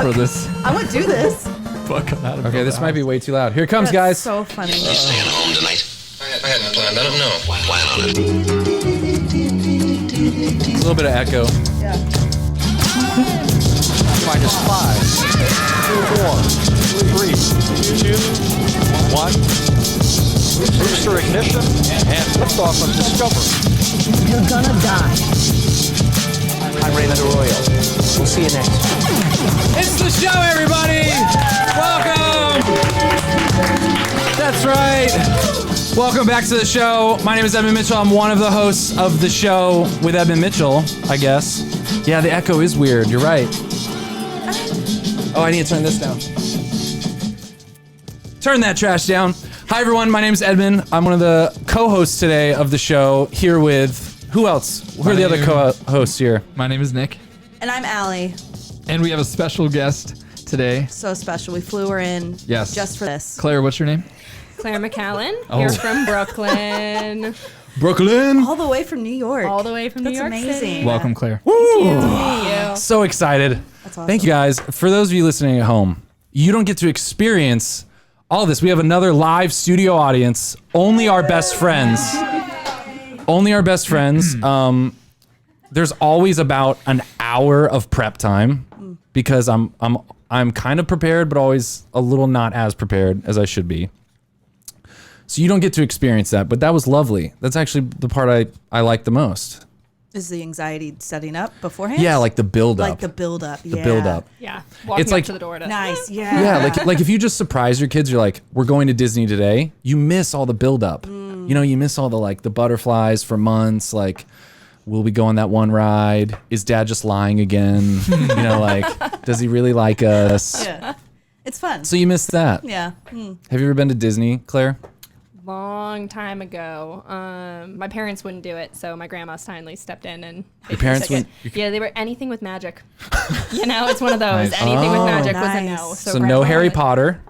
for this. I would do this. Fuck out of Okay, this might be way too loud. Here it comes, guys. So funny. You staying home tonight? I hadn't planned. I don't know. Plan on it. A little bit of echo. Yeah. Minus 5, 4, 3, 2, 1. Booster ignition and liftoff of Discovery. You're gonna die. I'm Raymond Arroyo. We'll see you next. It's the show, everybody! Welcome! That's right. Welcome back to the show. My name is Edmund Mitchell. I'm one of the hosts of the show with Edmund Mitchell, I guess. Yeah, the echo is weird. You're right. Oh, I need to turn this down. Turn that trash down. Hi, everyone. My name is Edmund. I'm one of the co-hosts today of the show, here with... Who else? Who are the other co-hosts here? My name is Nick. And I'm Allie. And we have a special guest today. So special. We flew her in just for this. Claire, what's your name? Clare McCallan. Here from Brooklyn. Brooklyn. All the way from New York. All the way from New York amazing. City. Welcome, Claire. Thank you. So excited. That's awesome. Thank you, guys. For those of you listening at home, you don't get to experience all this. We have another live studio audience. Only our best friends. Only our best friends. There's always about an hour of prep time because I'm kind of prepared, but always a little not as prepared as I should be. So you don't get to experience that, but that was lovely. That's actually the part I like the most. Is the anxiety setting up beforehand? Yeah, like the build up. Like the build up. The build up. Yeah. Walking It's up like- to the door to Nice. Yeah. Yeah, like if you just surprise your kids, you're like, we're going to Disney today. You miss all the build up. You know, you miss all the butterflies for months. Like, will we go on that one ride? Is Dad just lying again? You know, like, does he really like us? Yeah. It's fun. So you miss that. Yeah. Have you ever been to Disney, Claire? long time ago. My parents wouldn't do it, so my grandma finally stepped in and Your parents went. Yeah, they were anything with magic. You know, it's one of those. Nice. Anything with magic was a no. So no Harry Potter.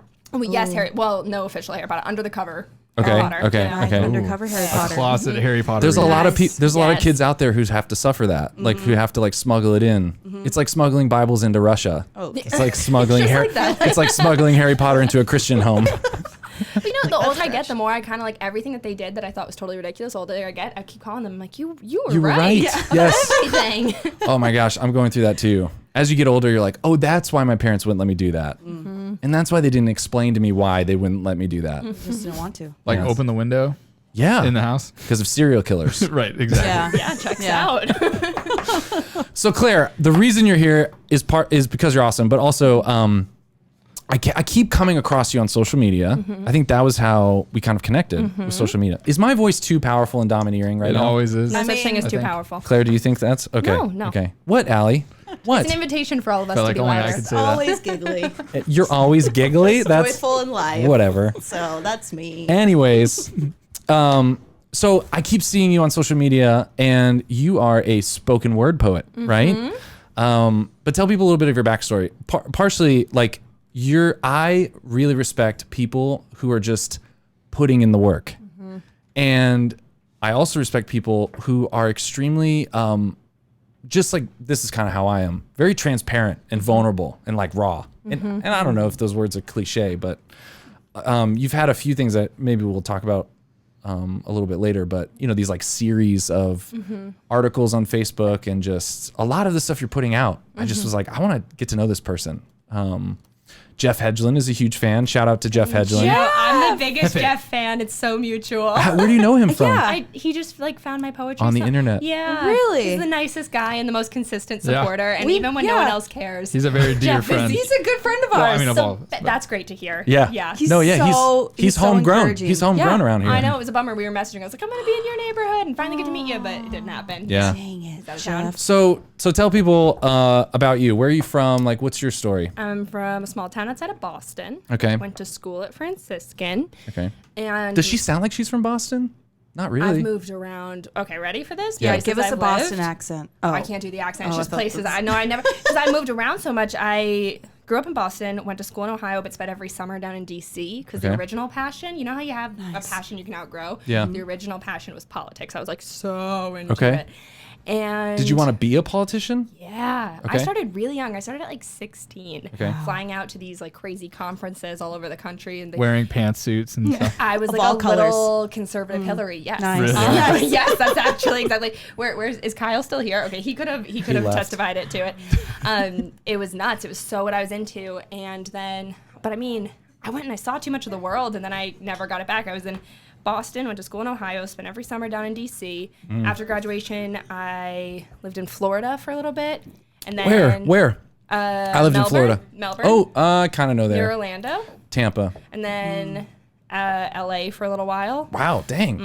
Yes, Harry. Well, no official Harry Potter. Under the cover. Okay. Harry Potter. Okay. Yeah. Okay. Undercover Harry Potter. Closet Harry Potter. There's a lot of there's a lot of Yes. kids out there who have to suffer that, like who have to like smuggle it in. It's like smuggling Bibles into Russia. Oh, It's like smuggling Harry. like that. It's like smuggling Harry Potter into a Christian home. But you know, the older I get, the more I kind of like everything that they did that I thought was totally ridiculous. The older I get, I keep calling them I'm like, you were You were right. right. Yes. Everything. Oh my gosh, I'm going through that too. As you get older, you're like, oh, that's why my parents wouldn't let me do that. And that's why they didn't explain to me why they wouldn't let me do that. just didn't want to. like Yes. open the window Yeah. in the house. Because of serial killers. Right, exactly. Yeah. Yeah, checks Yeah. out. So Claire, the reason you're here is because you're awesome, but also I keep coming across you on social media. I think that was how we kind of connected with social media. Is my voice too powerful and domineering right It now? always is. No such thing as I too think. powerful. Claire, do you think that's okay? No. Okay. What, Allie? What? It's an invitation for all of us Felt to like be only I louder. could say that. Always giggly. You're always giggly. That's Joyful and live. whatever. So that's me. Anyways, so I keep seeing you on social media, and you are a spoken word poet, right? But tell people a little bit of your backstory. Partially, like I really respect people who are just putting in the work, and I also respect people who are extremely, just like this is kind of how I am, very transparent and vulnerable and like raw. And I don't know if those words are cliche, but you've had a few things that maybe we'll talk about a little bit later, but you know, these like series of articles on Facebook and just a lot of the stuff you're putting out. I just was like, I want to get to know this person. Jeff Hedgeland is a huge fan. Shout out to Jeff Hedgeland. Yeah, I'm the biggest Jeff fan. It's so mutual. Where do you know him from? He just like found my poetry On the stuff. internet. Yeah, Really? He's the nicest guy and the most consistent Yeah. supporter. And even when no one else cares, He's a very dear Jeff is- friend. He's a good friend of Well, I ours. mean, of so all of us, but- that's great to hear. Yeah. Yeah. He's No, yeah, so- he's he's so homegrown. encouraging. He's homegrown Yeah. around here. I know it was a bummer. We were messaging. I was like, I'm gonna be in your neighborhood and finally get to meet you, but it didn't happen. Yeah. Dang it, That was John. Jeff. So tell people about you. Where are you from? Like, what's your story? I'm from a small town outside of Boston. Okay. Went to school at Franciscan. Okay. And Does she sound like she's from Boston? Not really. I've moved around. Okay, ready for this? Yeah. Places Give us I've a Boston lived. accent. Oh, I can't do the accent. It's Oh, I just thought places. that's- I know I never, because I moved around so much. I grew up in Boston, went to school in Ohio, but spent every summer down in D.C. because the Okay. original passion, you know how you have a passion you can outgrow? Yeah. The original passion was politics. I was like so into Okay. it. And Did you want to be a politician? Yeah. Okay. I started really young. I started at like 16. Okay. Flying out to these like crazy conferences all over the country. And Wearing pantsuits and stuff. I was Of like all a colors. little conservative Hillary. Yes. Nice. Really? Nice. Yes, that's actually exactly. Where is Kyle still here? Okay, he could have left. testified it to it. It was nuts. It was so what I was into, and then, but I mean, I went and I saw too much of the world, and then I never got it back. I was in Boston, went to school in Ohio, spent every summer down in D.C. After graduation, I lived in Florida for a little bit, and then Where? I lived in Melbourne? Florida. Melbourne. Oh, I kind of know Near there. Orlando, Tampa. and then L.A. for a little while, Wow, dang.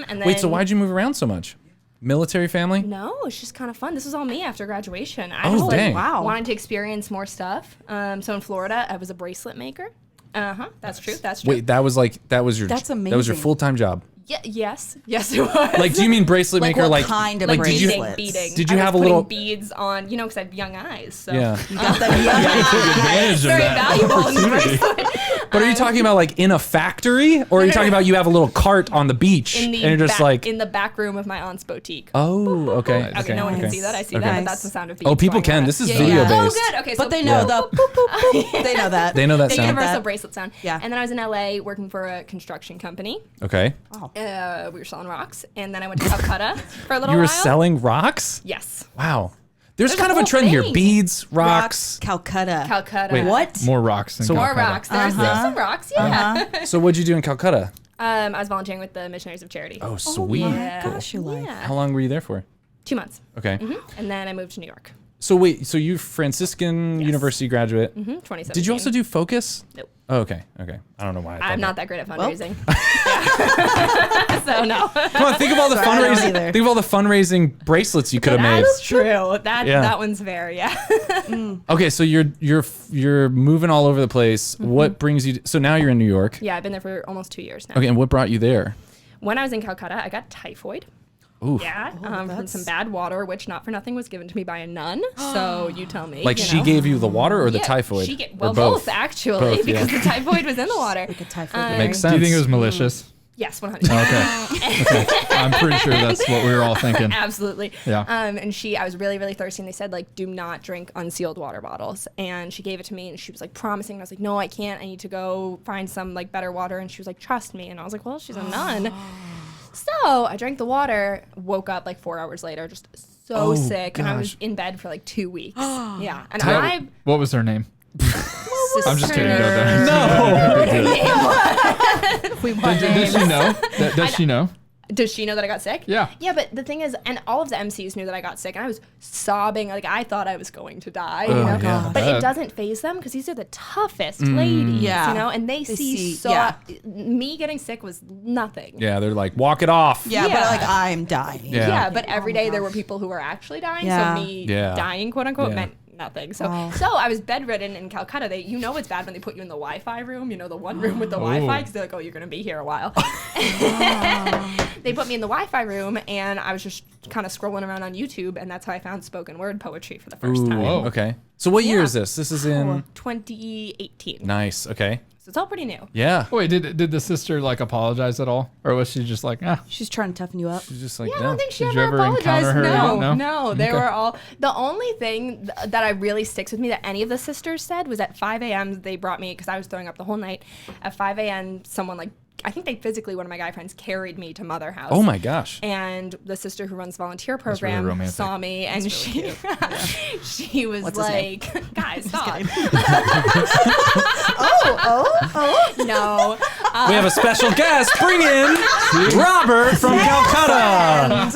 and then Wait, so why'd you move around so much? Military family? No, it's just kind of fun. This was all me after graduation. I Oh, just dang. Wow. wanted to experience more stuff. So in Florida, I was a bracelet maker. That's true. That's true. Wait, that was your That's That was your amazing. full-time job. Yes, it was. Like, do you mean bracelet Like maker what like kind of like bracelets? beading. Did you I was have a putting little- beads on? You know, because I have young eyes. So Yeah. You got them young. Advantage of very that valuable in the opportunity. bracelet. But are you talking about like in a factory, or are you talking about you have a little cart on the beach In and the you're just back, like, in the back room of my aunt's boutique. oh, okay, Okay, no one can Nice. see that. I see Okay. that, but Nice. that's the sound of beads. Oh, people going can. around. This is Yeah, video yeah. based. Oh, good. Okay, so But they know Yeah. the boop, boop, boop. They know that. They know that the sound. universal That- bracelet sound. Yeah. And then I was in LA working for a construction company. Okay. We were selling rocks, and then I went to Calcutta for a little You were while. selling rocks? Yes, Wow. There's There's kind a of a whole trend here. thing. Beads, rocks. Calcutta. Calcutta. Wait, What? More rocks than More Calcutta. rocks. There's some rocks. Yeah. So what'd you do in Calcutta? I was volunteering with the Missionaries of Charity. Oh, sweet. yeah. Gosh, your life. Yeah. How long were you there for? 2 months, Okay. and then I moved to New York. So wait, so you Franciscan University graduate. 2017. Did you also do Focus? Nope. Oh, okay. Okay. I don't know why. I thought I'm that. not that great at fundraising. Yeah. So no. Come on, think of all the Sorry, I don't fundraising. either. Think of all the fundraising bracelets you could have made. That's true. That Yeah. that one's fair. Yeah. Okay, so you're moving all over the place. What brings you? So now you're in New York. Yeah, I've been there for almost 2 years now. Okay, and what brought you there? When I was in Calcutta, I got typhoid. Ooh. Yeah, from some bad water, which not for nothing was given to me by a nun. So you tell me. Like you she know. gave you the water or the Yeah, typhoid? well, or both actually, Both, because yeah. the typhoid was in the water. Like a typhoid. Makes Do sense. you think it was malicious? Yes, 100%. Okay. I'm pretty sure that's what we were all thinking. Absolutely. Yeah. And I was really, really thirsty, and they said, like, do not drink unsealed water bottles. And she gave it to me, and she was, like, promising. And I was like, no, I can't. I need to go find some, like, better water. And she was like, trust me. And I was like, well, she's a nun. So I drank the water, woke up, like, 4 hours later, just so sick. And I was gosh. in bed for, like, 2 weeks. Yeah. And What was her name? I'm just kidding. Go sister- there. No. We want Does names. she know? Does she know? Does she know that I got sick? Yeah. Yeah, but the thing is, and all of the MCs knew that I got sick, and I was sobbing. Like, I thought I was going to die, you know? yeah. But Bad. it doesn't phase them because these are the toughest ladies, Yeah. you know? And they see so... yeah. Me getting sick was nothing. Yeah, they're like, walk it off. Yeah, Yeah. but like I'm dying. Yeah. Yeah, but every day there were people who were actually dying, Yeah. so me Yeah. dying, quote unquote, Yeah. meant nothing. So Wow. so I was bedridden in Calcutta. You know it's bad when they put you in the Wi-Fi room, you know, the one room with the Wi-Fi, because they're like, oh, you're going to be here a while. They put me in the Wi-Fi room, and I was just kind of scrolling around on YouTube, and that's how I found spoken word poetry for the first Ooh, time. Whoa. okay. So what year Yeah. is this? This is in 2018. nice. Okay. So it's all pretty new. Yeah. Wait, did the sister like apologize at all, or was she just like, ah? She's trying to toughen you up. She's just like, Yeah, I no. don't think she Did you ever ever encounter apologized. her? No, No? they Okay. were all. The only thing that I really sticks with me that any of the sisters said was at 5 a.m. they brought me, because I was throwing up the whole night. At 5 a.m. someone, like, I think they physically, one of my guy friends, carried me to Mother House. Oh my gosh. And the sister who runs the volunteer really program romantic. saw me, and she she was What's his name? like, "Guys, stop!" No, We have a special guest. Bring in Robert from Calcutta.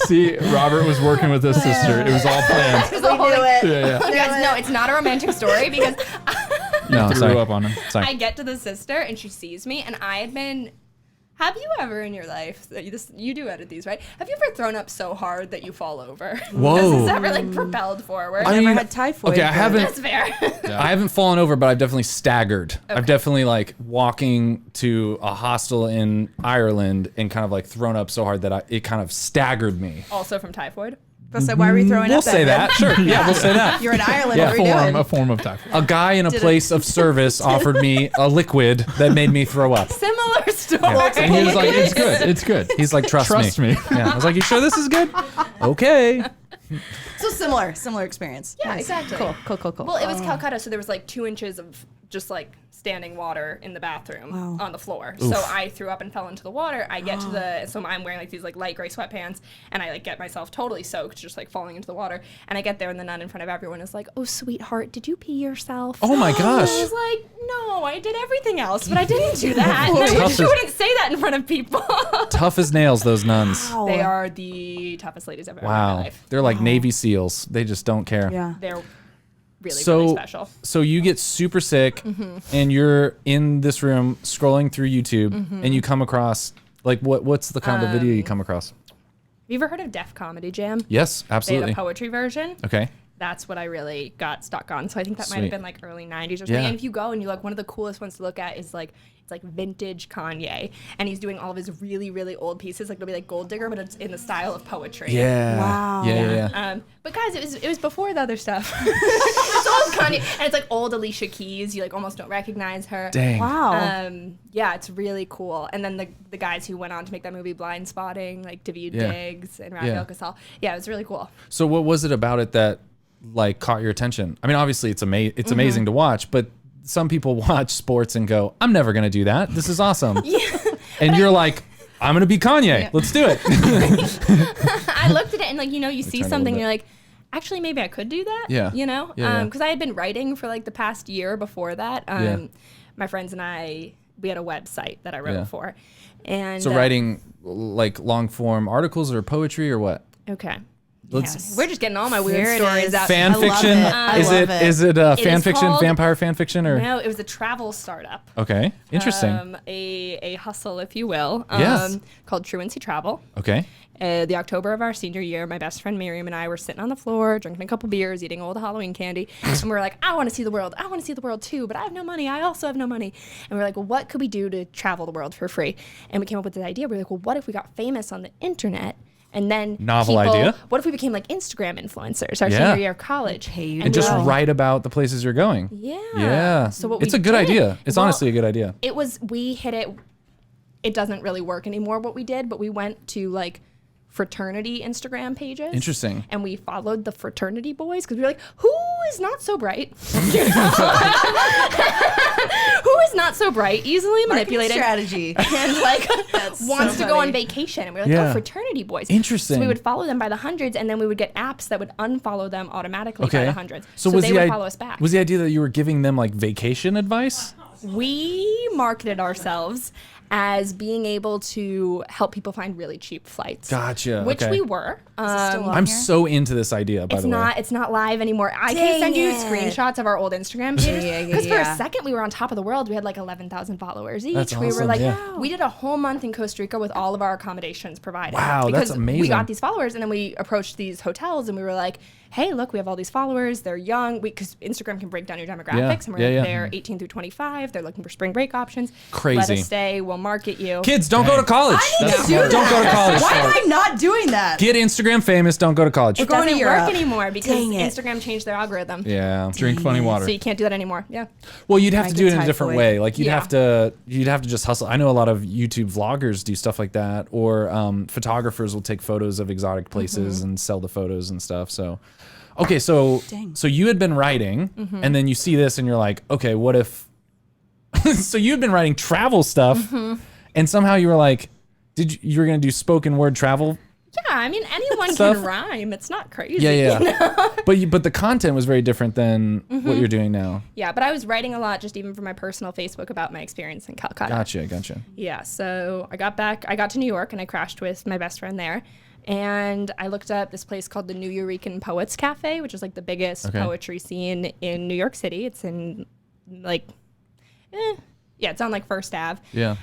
See, Robert was working with his sister. It was all planned. It was a whole thing. Yeah, yeah. Guys, no, it's not a romantic story because No, Threw sorry. up on him. Sorry. I get to the sister and she sees me, and I had been. Have you ever in your life, you do edit these, right? Have you ever thrown up so hard that you fall over? Whoa. Has ever like propelled forward? I Never mean, had typhoid. okay, I but- haven't. That's fair. I haven't fallen over, but I've definitely staggered. I've definitely like walking to a hostel in Ireland and kind of like thrown up so hard that it kind of staggered me. Also from typhoid. But so why are we throwing We'll up say that. Sure. Yeah, we'll say that. You're in Ireland. Yeah. What are we doing? A form of taco. A guy in a place of service offered me a liquid that made me throw up. Similar story. And he was like, it's good. It's good. He's like, trust me. Yeah. I was like, you sure this is good? Okay. So similar experience. Yeah, Nice. exactly. Cool. Well, it was Calcutta, so there was like 2 inches of just like standing water in the bathroom on the floor. So I threw up and fell into the water. I get to so I'm wearing like these like light gray sweatpants, and I like get myself totally soaked, just like falling into the water. And I get there, and the nun in front of everyone is like, "Oh, sweetheart, did you pee yourself?" Oh my gosh. I was like, "No, I did everything else, but I didn't do that." And I Tough wish you as- wouldn't say that in front of people. Tough as nails, those nuns. They are the toughest ladies I've ever met in my Wow. life. They're like Navy SEAls. They just don't care. Yeah. They're really special. So you get super sick and you're in this room scrolling through YouTube and you come across like what's the kind of video you come across? Have you ever heard of Def Comedy Jam? Yes, They had absolutely. a poetry version. Okay. That's what I really got stuck on. So I think that might have Sweet. been like early 90s or something. Yeah. And if you go and you look, one of the coolest ones to look at is like, it's like vintage Kanye. And he's doing all of his really, really old pieces. Like it'll be like Gold Digger, but it's in the style of poetry. Yeah. Wow. Yeah. But guys, it was before the other stuff. It's old Kanye. And it's like old Alicia Keys. You like almost don't recognize her. Dang. Wow. Yeah, it's really cool. And then the guys who went on to make that movie Blind Spotting, like Daveed Yeah. Diggs and Raphael Casal. Yeah, it was really cool. So what was it about it that like caught your attention? I mean, obviously it's amazing to watch, but some people watch sports and go, "I'm never going to do that. This is awesome." And you're like, "I'm going to be Kanye. Let's do it." I looked at it and like, you see turn it a little something and bit. you're like, actually maybe I could do that. Yeah. Yeah. Because I had been writing for like the past year before that. My friends and I, we had a website that I wrote Yeah. for. And So writing like long form articles or poetry or what? Okay. Let's- We're just getting all my weird Here it stories is. out. Fan I love fiction? it. I love it. Is it fan is fiction, called- vampire fan fiction or? No, it was a travel startup. Okay. Interesting. A hustle, if you will. Yes. Called Truancy Travel. Okay. The October of our senior year, my best friend Miriam and I were sitting on the floor, drinking a couple beers, eating all the Halloween candy, and we were like, I want to see the world. I want to see the world too, but I have no money. I also have no money. And we were like, well, what could we do to travel the world for free? And we came up with this idea. We were like, well, what if we got famous on the internet? And then Novel idea. What if we became like Instagram influencers our Yeah. senior year of college? Paid And just Wow. write about the places you're going. Yeah. Yeah. So what it's we a good did- idea. It's well, honestly a good idea. We hit it. It doesn't really work anymore what we did, but we went to like fraternity Instagram pages. Interesting. And we followed the fraternity boys because we were like, who is not so bright? Who is not so bright, easily manipulated, strategy. and like That's wants so to go on funny. vacation? And we were like, Yeah. oh, fraternity boys. Interesting. So we would follow them by the hundreds, and then we would get apps that would unfollow them automatically by the hundreds. So was they the would i- follow us back. Was the idea that you were giving them like vacation advice? We marketed ourselves as being able to help people find really cheap flights. Gotcha, Which okay. we were. still on I'm here? so into this idea, by It's the way. not. It's not live anymore. I Dang can send you it. screenshots of our old Instagram pages. Yeah, Because for a yeah. second we were on top of the world. We had like 11,000 followers each. That's We were awesome, like, yeah. we did a whole month in Costa Rica with all of our accommodations provided. Wow, because that's amazing. We got these followers, and then we approached these hotels, and we were like, hey, look, we have all these followers. They're young. Because Instagram can break down your demographics, and we're Yeah, like, yeah. they're 18 through 25. They're looking for spring break options. Let Crazy. us stay. We'll market you. Kids, don't go to college. Don't do Don't go to that. college. Why am I not doing that? Get Instagram famous. Don't go to college. It going to doesn't Europe. work anymore because Dang it. Instagram changed their algorithm. Yeah. Drink funny water. So you can't do that anymore. Yeah. Well, you'd have I to get do it in a different typhoid. way. Like you'd Yeah. have to just hustle. I know a lot of YouTube vloggers do stuff like that, or photographers will take photos of exotic places and sell the photos and stuff. So, okay, so Dang. so you had been writing, and then you see this, and you're like, okay, what if? So you had been writing travel stuff, and somehow you were like, you were gonna do spoken word travel? Yeah, I mean, anyone Stuff. can rhyme. It's not crazy. Yeah. you know? But the content was very different than what you're doing now. Yeah, but I was writing a lot just even for my personal Facebook about my experience in Calcutta. Gotcha. Yeah, so I got to New York, and I crashed with my best friend there. And I looked up this place called the Nuyorican Poets Cafe, which is like the biggest Okay. poetry scene in New York City. It's in like, it's on like First Ave. Yeah.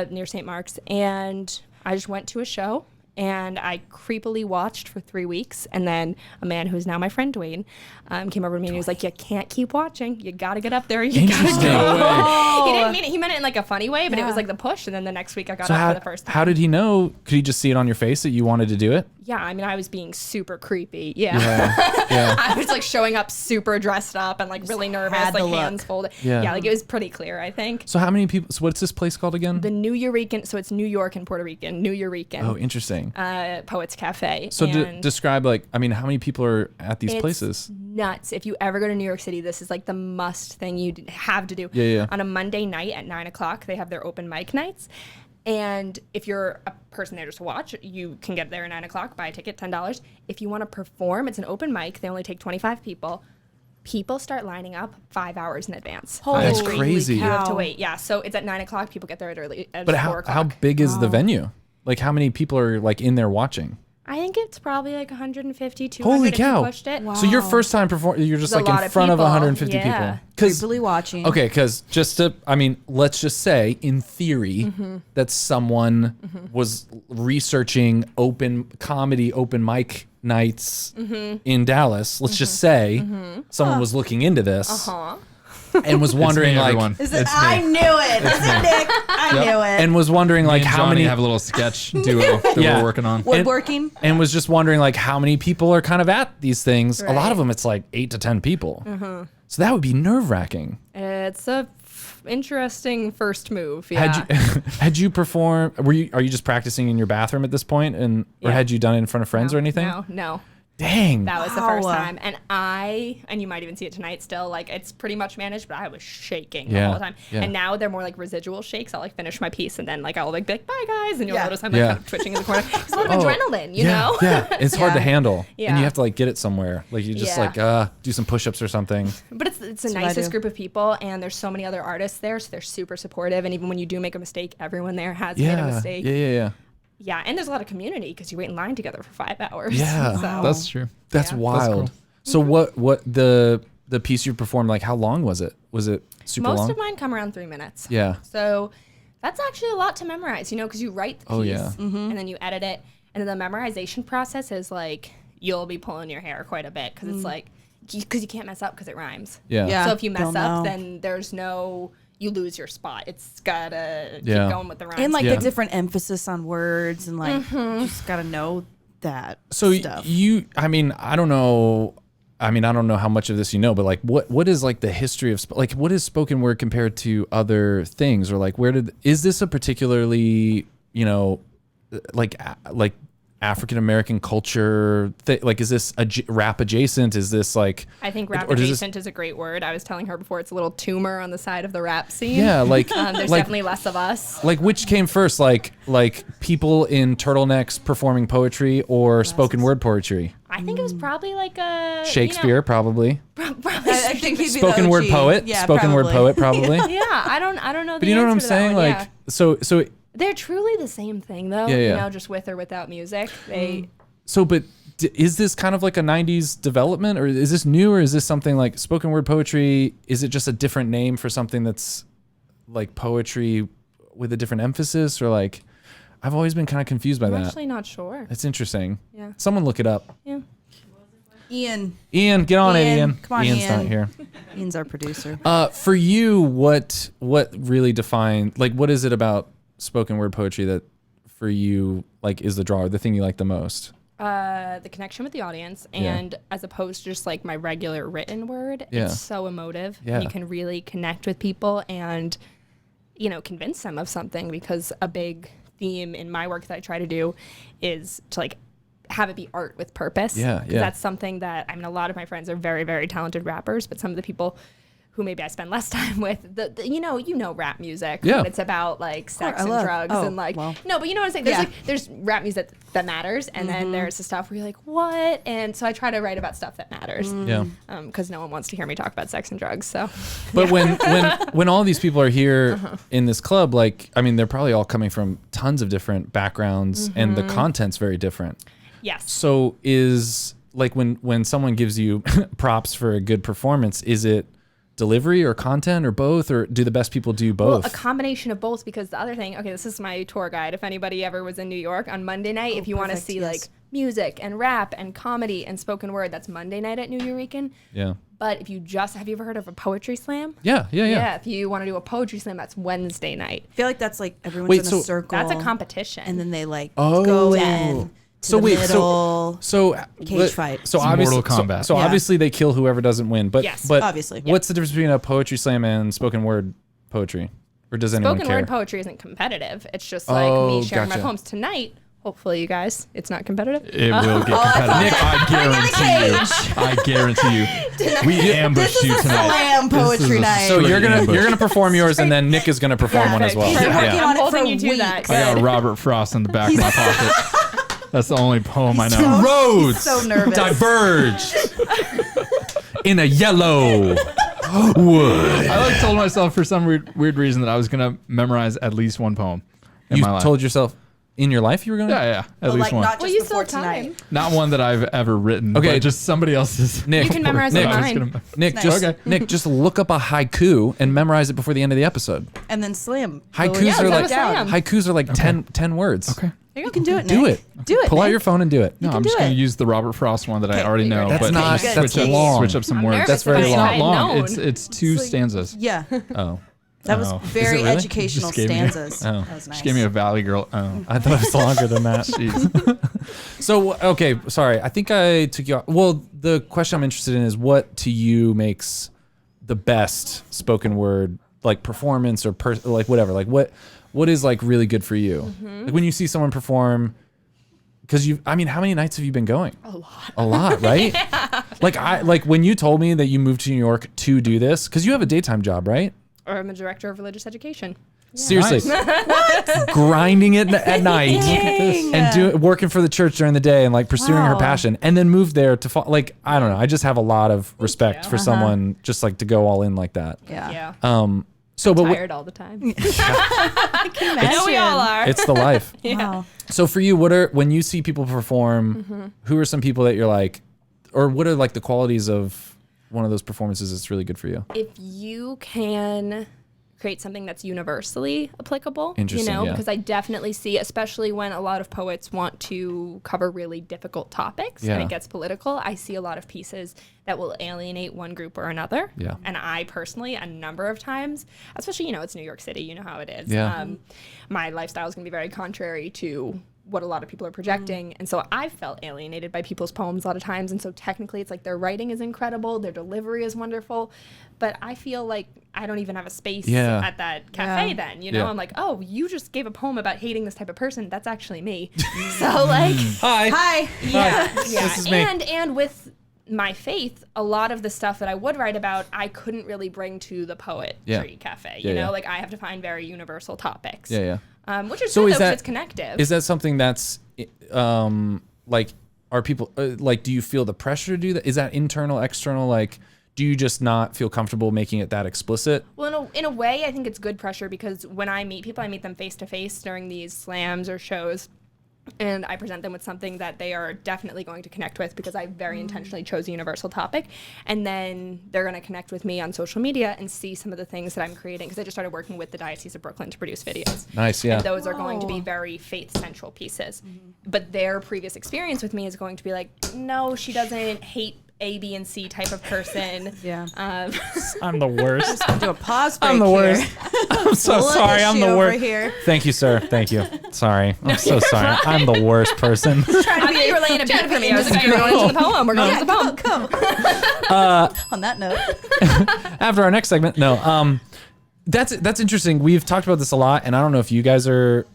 Near St. Mark's. And I just went to a show, and I creepily watched for 3 weeks. And then a man who's now my friend, Dwayne, came over to me and he was like, you can't keep watching. You got to get up there. You got to Interesting. go. He didn't mean it. He meant it in like a funny way, but it was like the push. And then the next week I got So up for the first time. how did he know? Could he just see it on your face that you wanted to do it? Yeah, I mean, I was being super creepy. Yeah. Yeah. I was like showing up super dressed up and like really nervous, had the like hands look. folded. Yeah. Yeah, like it was pretty clear, I think. So how many people? So what's this place called again? The Nuyorican, so it's New York and Puerto Rican, Nuyorican. Oh, interesting. Poets Cafe. So and describe like, I mean, how many people are at these it's places? nuts. If you ever go to New York City, this is like the must thing you have to do. Yeah. On a Monday night at 9:00, they have their open mic nights. And if you're a person there just to watch, you can get there at 9:00, buy a ticket, $10. If you want to perform, it's an open mic. They only take 25 people. People start lining up 5 hours in advance. That's Holy crazy. You have to cow. wait. Yeah. So it's at 9:00. People get there at early. At But 4:00. how big is the venue? Like how many people are like in there watching? I think it's probably like 150, 200 Holy if you cow. pushed it. So your first time performing, you're just There's a like lot in of front of people. 150 Yeah. people. Cause, Creepily watching. okay, because just to, I mean, let's just say in theory that someone was researching open mic nights in Dallas. Let's just say someone was looking into this and was wondering like, everyone. Is it? It's me. I knew it. Is it Nick? I knew it. and was wondering like Me and how Johnny many have a little sketch duo that Yeah. we're working on. Woodworking. and was just wondering like how many people are kind of at these things. A lot Right. of them, it's like 8 to 10 people. So that would be nerve wracking. It's a interesting first move. Yeah. Had you performed? Are you just practicing in your bathroom at this point, or Yeah. had you done it in front of friends or anything? No. Dang. That was the first Wow. time. And you might even see it tonight still, like it's pretty much managed, but I was shaking the Yeah, whole time. yeah. And now they're more like residual shakes. I'll like finish my piece and then like I'll like be like, bye guys. And you'll Yeah. notice I'm like Yeah. kind of twitching in the corner. It's a lot of adrenaline, you know? Yeah, it's hard to Yeah. handle, and Yeah. you have to like get it somewhere. Like you just Yeah. like do some push-ups or something. But it's the what I nicest do. group of people, and there's so many other artists there, so they're super supportive. And even when you do make a mistake, everyone there has made a Yeah, mistake. yeah. Yeah, and there's a lot of community because you wait in line together for 5 hours. Yeah. So, That's true. That's Yeah. wild. cool. So what the piece you performed, like how long was it? Was it super most long? of mine come around 3 minutes. Yeah. So that's actually a lot to memorize, you know, because you write the piece Oh, yeah. and then you edit it. And then the memorization process is like, you'll be pulling your hair quite a bit because it's like, because you can't mess up because it rhymes. Yeah. Yeah. So if you mess Don't up, know. then there's no, you lose your spot. It's gotta Yeah. keep going with the rhymes. And like Yeah. the different emphasis on words and like you just gotta know that So stuff. I mean, I don't know how much of this you know, but like what is like the history of like what is spoken word compared to other things, or like is this a particularly, you know, like African American culture like is this rap adjacent? Is this like I think rap or does this- adjacent is a great word. I was telling her before, it's a little tumor on the side of the rap scene. Yeah, like There's like, definitely less of us. like which came first, like people in turtlenecks performing poetry or spoken word poetry? I think it was probably like a Shakespeare, probably. Probably I think he'd be Spoken the word OG. poet. Yeah, Spoken word probably. poet, probably. yeah, I don't know. But you know what I'm saying? Like, so they're truly the same thing, though. Yeah, yeah. You know, just with or without music. They but is this kind of like a 90s development, or is this new, or is this something like spoken word poetry? Is it just a different name for something that's like poetry with a different emphasis, or like, I've always been kind of confused by I'm that. actually not sure. It's interesting. Yeah. Someone look it up. Yeah. Ian. Ian, get on it, Ian. Ian. Come on, Ian's Ian. not here. Ian's our producer. For you, what really defined, like, what is it about spoken word poetry that for you, like, is the draw, or the thing you like the most? The connection with the audience, and as opposed to just like my regular written word, Yeah. it's so emotive. Yeah. And you can really connect with people and, you know, convince them of something, because a big theme in my work that I try to do is to like have it be art with purpose. Yeah, 'Cause yeah. that's something that, I mean, a lot of my friends are very, very talented rappers, but some of the people who maybe I spend less time with, you know rap music. Yeah. When it's about like sex and drugs and like, well. no, but you know what I'm saying? There's Yeah. like, there's rap music that matters, and then there's the stuff where you're like, what? And so I try to write about stuff that matters. Yeah. Because no one wants to hear me talk about sex and drugs. So But when all these people are here in this club, like, I mean, they're probably all coming from tons of different backgrounds, and the content's very different. yes. So is like when someone gives you props for a good performance, is it delivery or content or both, or do the best people do both? Well, a combination of both, because the other thing, okay, this is my tour guide. If anybody ever was in New York on Monday night, if you want to perfect, see yes. like music and rap and comedy and spoken word, that's Monday night at Nuyorican. Yeah. But if you have you ever heard of a poetry slam? Yeah. If you want to do a poetry slam, that's Wednesday night. I feel like that's like everyone's Wait, in so a circle. That's a competition. And then they like Oh. go in So the wait, middle. so Cage fight. So It's obviously, Mortal Kombat. So Yeah. obviously they kill whoever doesn't win. But Yes. but Obviously. what's the difference between a poetry slam and spoken word poetry? Or does anyone Spoken care? word poetry isn't competitive. It's just like Oh, me sharing gotcha. my poems tonight. Hopefully, you guys, it's not competitive. It will get competitive. I guarantee you. We ambushed This you is a tonight. slam This is poetry a night. So you're gonna ambush. perform yours, and then Nick is gonna perform one as well. He's been Perfect. working Yeah. on I'm it for holding you to weeks. that. I got Robert Frost in the back of my pocket. That's the only poem I know. Two roads so nervous. diverge in a yellow wood. I told myself for some weird reason that I was gonna memorize at least one poem in You my life. told yourself in your life you were gonna. yeah, at But, least like, one. not Well, just you still before have tonight. time. Not one that I've ever written. Okay. but just somebody else's. Nick, You can memorize Nick, it I was mine. gonna- Nick, Nice. just Okay. Nick, just look up a haiku and memorize it before the end of the episode. And then slam. Haikus Yeah, are let's like have a slam. haikus are like 10 words. Okay. You can do it, Nick. Do it. Do it, Pull out Nick. your phone and do it. No, can I'm just do gonna it. use the Robert Frost one that I already know. That's but not- just that's switch long. Switch up some I'm words. nervous That's very if I long. It's not had long. known. It's two stanzas. Yeah. Oh. That was Oh. very Is it really? educational Just gave me- stanzas. Oh. That was nice. She gave me a Valley Girl. Oh, I thought it was longer than that. jeez. So, okay, sorry. I think I took you off. Well, the question I'm interested in is what to you makes the best spoken word, like performance or like whatever. Like what is like really good for you? Like when you see someone perform, because how many nights have you been going? A lot, right? Like when you told me that you moved to New York to do this, because you have a daytime job, right? Or I'm a director of religious education. Seriously, grinding it at night and working for the church during the day and like pursuing her Wow. passion, and then moved there to like I don't know. I just have a lot of respect for someone just like to go all in like that. Yeah. Yeah. So, but Tired all the time. I know we all are. it's the life. Wow. So for you, when you see people perform, who are some people that you're like, or what are like the qualities of one of those performances that's really good for you? If you can create something that's universally applicable, Interesting, yeah. because I definitely see, especially when a lot of poets want to cover really difficult topics Yeah. and it gets political, I see a lot of pieces that will alienate one group or another. Yeah. And I personally, a number of times, especially, it's New York City, you know how it is. Yeah. My lifestyle is going to be very contrary to what a lot of people are projecting. And so I've felt alienated by people's poems a lot of times. And so technically it's like their writing is incredible, their delivery is wonderful, but I feel like I don't even have a space at that cafe Yeah. then, Yeah. I'm like, oh, you just gave a poem about hating this type of person. That's actually me. So like, Hi. Hi. yeah. This is me. And with my faith, a lot of the stuff that I would write about, I couldn't really bring to the poetry cafe. You know, like I have to find very universal topics. Yeah. Which is So good is though, 'cause that- it's connective. Is that something that's like, are people like, do you feel the pressure to do that? Is that internal, external? Like, do you just not feel comfortable making it that explicit? Well, in a way, I think it's good pressure because when I meet people, I meet them face to face during these slams or shows, and I present them with something that they are definitely going to connect with because I very intentionally chose a universal topic. And then they're going to connect with me on social media and see some of the things that I'm creating because I just started working with the Diocese of Brooklyn to produce videos. Nice, yeah. And those are going to be very faith-central pieces. But their previous experience with me is going to be like, no, she doesn't hate A, B, and C type of person. Yeah. I'm the worst. Do a pause break I'm the here. worst. I'm so Full of sorry. I'm issue the over worst. here. Thank you, sir. Thank you. Sorry. I'm so sorry. I'm the worst person. I thought you were laying a beat for me. I was like, you're going into the poem. We're going into the poem. On that note. After our next segment, no. That's interesting. We've talked about this a lot, and I don't know if you guys are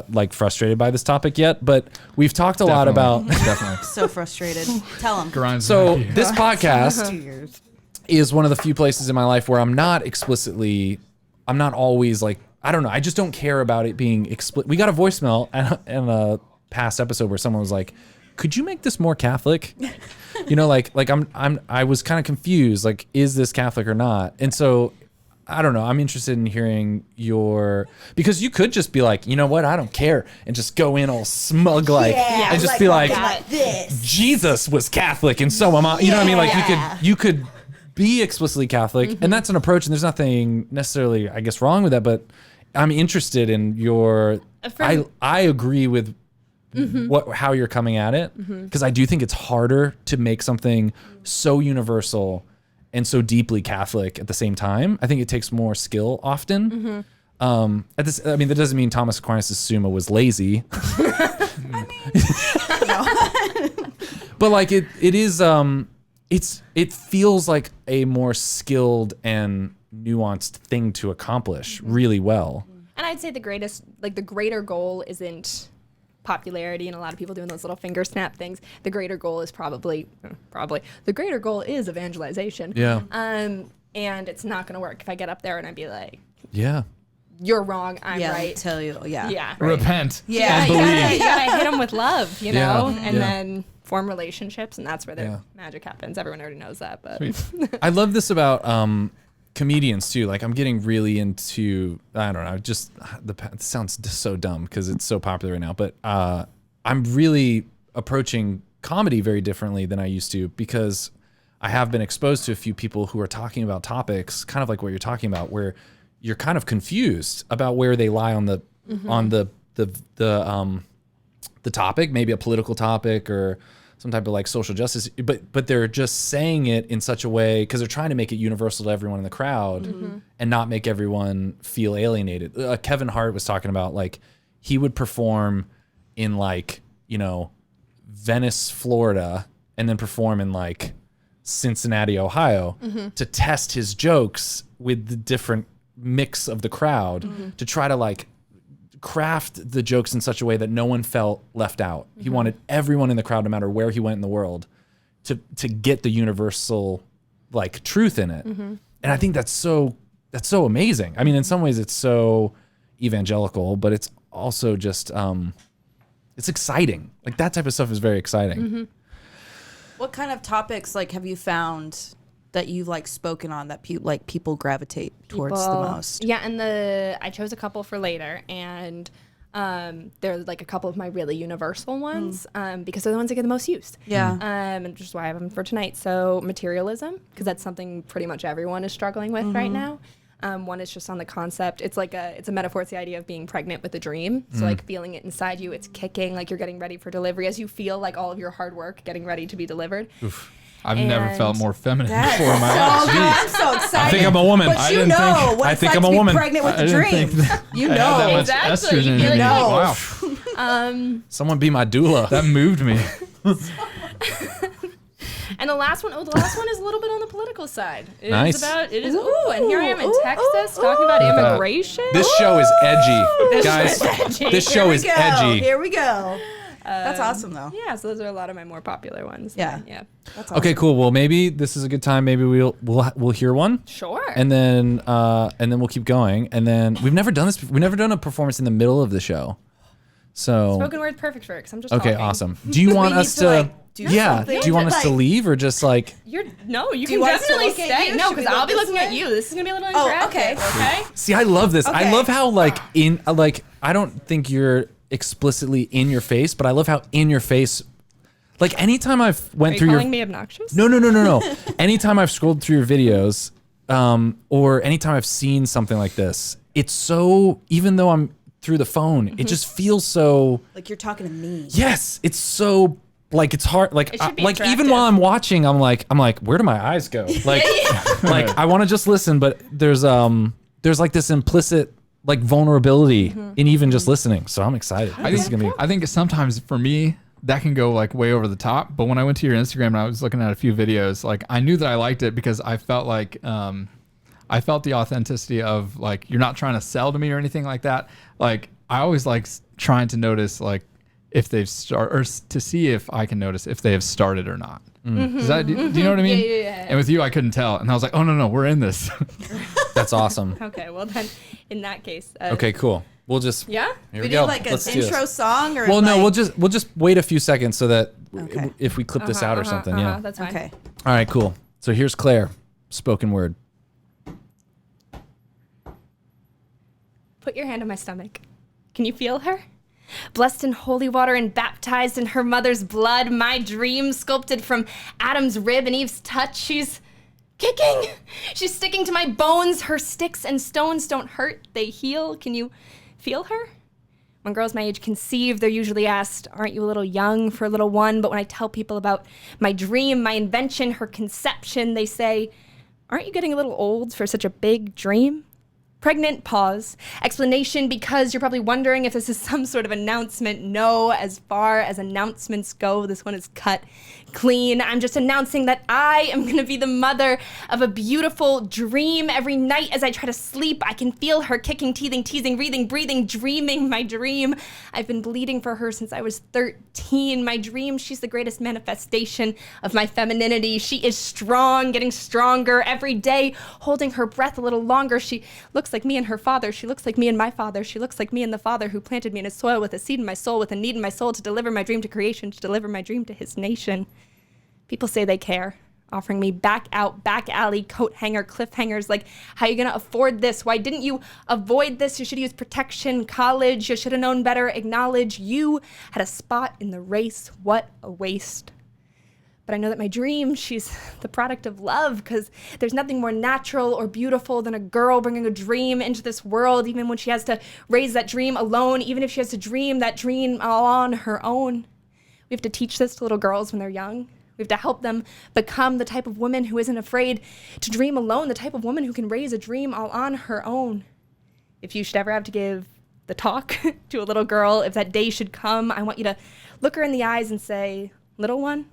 like frustrated by this topic yet, but we've talked a lot about. Definitely. So frustrated. Tell him. Grinds So my gears. this podcast 2 years. is one of the few places in my life where I'm not always like, I don't know. I just don't care about it being explicit. We got a voicemail in a past episode where someone was like, could you make this more Catholic? I was kind of confused. Like, is this Catholic or not? And so I don't know. I'm interested in hearing because you could just be like, you know what? I don't care. And just go in all smug and just be like, this. Jesus was Catholic and so am I. You know what I mean? Like you could be explicitly Catholic, and that's an approach, and there's nothing necessarily, I guess, wrong with that, but I'm interested in I agree with how you're coming at it, because I do think it's harder to make something so universal and so deeply Catholic at the same time. I think it takes more skill often. That doesn't mean Thomas Aquinas' Summa was lazy. But like it is it feels like a more skilled and nuanced thing to accomplish really well. And I'd say the greater goal isn't popularity and a lot of people doing those little finger snap things. The greater goal is probably the greater goal is evangelization. Yeah. And it's not going to work if I get up there and I'd be like, Yeah. you're wrong, I'm right. Tell you, yeah. Yeah. Repent. Yeah, and you believe. You gotta hit them with love, you Yeah. know, and Yeah. then form relationships, and that's where the Yeah. magic happens. Everyone already knows that, but I love this about comedians too. Like I'm getting really into, I don't know, just it sounds so dumb because it's so popular right now, but I'm really approaching comedy very differently than I used to because I have been exposed to a few people who are talking about topics kind of like what you're talking about, where you're kind of confused about where they lie on the topic, maybe a political topic or some type of like social justice, but they're just saying it in such a way because they're trying to make it universal to everyone in the crowd and not make everyone feel alienated. Kevin Hart was talking about like he would perform in like, you know, Venice, Florida, and then perform in like Cincinnati, Ohio to test his jokes with the different mix of the crowd to try to like craft the jokes in such a way that no one felt left out. He wanted everyone in the crowd, no matter where he went in the world, to get the universal like truth in it. And I think that's so amazing. I mean, in some ways it's so evangelical, but it's also just it's exciting. Like that type of stuff is very exciting. What kind of topics like have you found that you've like spoken on that people gravitate towards the most? Yeah, and I chose a couple for later, and they're like a couple of my really universal ones because they're the ones that get the most used. Yeah. And which is why I have them for tonight. So materialism, because that's something pretty much everyone is struggling with right now. One is just on the concept. It's a metaphor. It's the idea of being pregnant with a dream. So like feeling it inside you, it's kicking, like you're getting ready for delivery as you feel like all of your hard work getting ready to be delivered. Oof. I've never felt more feminine That's before in my life. I'm so excited. I think I'm a woman. But I you didn't know think- what I it's think like I'm a to be woman. pregnant with I the didn't dream. think that You I had that know. much Exactly. estrogen in You me. know. Wow. Someone be my doula. That moved me. And the last one is a little bit on the political side. It Nice. is and here I am in Texas talking about immigration. This show is edgy, guys. edgy. This show is edgy. Here we go. That's awesome though. Yeah, so those are a lot of my more popular ones. Yeah. Yeah. That's awesome. Okay, cool. Well, maybe this is a good time. Maybe we'll hear one, Sure. and then we'll keep going. And then we've never done this. We've never done a performance in the middle of the show. So Spoken word's perfect for it because I'm just okay, talking. awesome. Do you want need us to, to? like, do Yeah. something? Do you want us to Like- leave or just like? You Do can you want us to definitely look at stay. you? No, Should we because I'll look be this looking at way? you. This is gonna be a little Oh, interactive. okay. Okay. See, I love this. I Okay. love how like I don't think you're explicitly in your face, but I love how in your face. Like anytime I've Are went you through calling your me obnoxious? No. Anytime I've scrolled through your videos, or anytime I've seen something like this, it's so, even though I'm through the phone, it just feels so, Like you're talking to me. yes, it's so, like, it's hard. Like, It should be like even attractive. while I'm watching, I'm like, where do my eyes go? Like, like I want to just listen, but there's like this implicit, like vulnerability in even just listening. So I'm excited. This is gonna be, I think sometimes for me, that can go like way over the top. But when I went to your Instagram and I was looking at a few videos, like I knew that I liked it because I felt like I felt the authenticity of like you're not trying to sell to me or anything like that. Like I always like trying to notice like if they've started or to see if I can notice if they have started or not. Does that, do you know what I mean? Yeah. And with you, I couldn't tell, and I was like, oh no, we're in this. that's awesome. Okay, well then, in that case. Okay, cool. We'll just, Yeah? here We we go. need like an Let's do this. intro song or Well, no, like, we'll just wait a few seconds so that Okay. if we clip this out or something, yeah. That's fine. Okay. All right, cool. So here's Claire, spoken word. Put your hand on my stomach. Can you feel her? Blessed in holy water and baptized in her mother's blood, my dream sculpted from Adam's rib and Eve's touch. She's kicking. She's sticking to my bones. Her sticks and stones don't hurt. They heal. Can you feel her? When girls my age conceive, they're usually asked, aren't you a little young for a little one? But when I tell people about my dream, my invention, her conception, they say, aren't you getting a little old for such a big dream? Pregnant, pause. Explanation, because you're probably wondering if this is some sort of announcement. No, as far as announcements go, this one is cut clean. I'm just announcing that I am going to be the mother of a beautiful dream. Every night as I try to sleep, I can feel her kicking, teething, teasing, breathing, dreaming my dream. I've been bleeding for her since I was 13. My dream, she's the greatest manifestation of my femininity. She is strong, getting stronger every day, holding her breath a little longer. She looks like me and her father. She looks like me and my father. She looks like me and the father who planted me in his soil with a seed in my soul, with a need in my soul to deliver my dream to creation, to deliver my dream to his nation. People say they care, offering me back out, back alley, coat hanger, cliffhangers, like, how are you going to afford this? Why didn't you avoid this? You should use protection, college, you should have known better, acknowledge you had a spot in the race. What a waste. But I know that my dream, she's the product of love, because there's nothing more natural or beautiful than a girl bringing a dream into this world, even when she has to raise that dream alone, even if she has to dream that dream all on her own. We have to teach this to little girls when they're young. We have to help them become the type of woman who isn't afraid to dream alone, the type of woman who can raise a dream all on her own. If you should ever have to give the talk to a little girl, if that day should come, I want you to look her in the eyes and say, little one,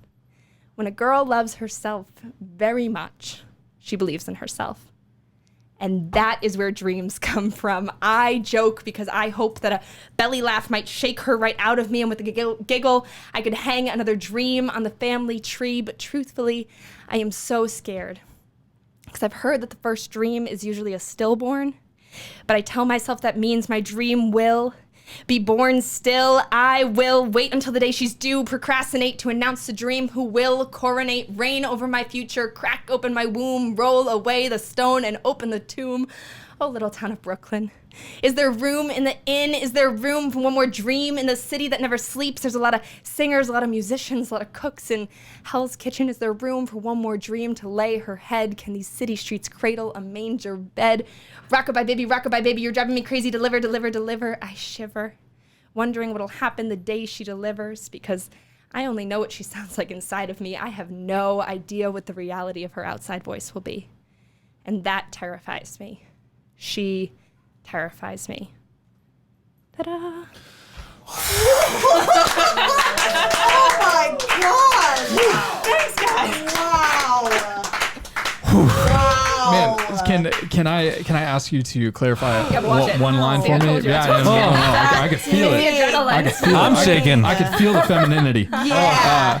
when a girl loves herself very much, she believes in herself. And that is where dreams come from. I joke because I hope that a belly laugh might shake her right out of me, and with a giggle, I could hang another dream on the family tree. But truthfully, I am so scared, because I've heard that the first dream is usually a stillborn. But I tell myself that means my dream will be born still. I will wait until the day she's due, procrastinate to announce the dream who will coronate, reign over my future, crack open my womb, roll away the stone and open the tomb. Oh, little town of Brooklyn. Is there room in the inn? Is there room for one more dream in the city that never sleeps? There's a lot of singers, a lot of musicians, a lot of cooks in Hell's Kitchen. Is there room for one more dream to lay her head? Can these city streets cradle a manger bed? Rockabye baby, you're driving me crazy. Deliver, deliver, deliver. I shiver, wondering what'll happen the day she delivers, because I only know what she sounds like inside of me. I have no idea what the reality of her outside voice will be. And that terrifies me. She terrifies me. Ta-da! Oh my God! Thanks, guys. Wow! Man, can I ask you to clarify watch it. one line See, for I me? told you. Yeah, I told no, you. I could feel The it. adrenaline. I could feel I'm it. shaking. I could feel the femininity. Yeah.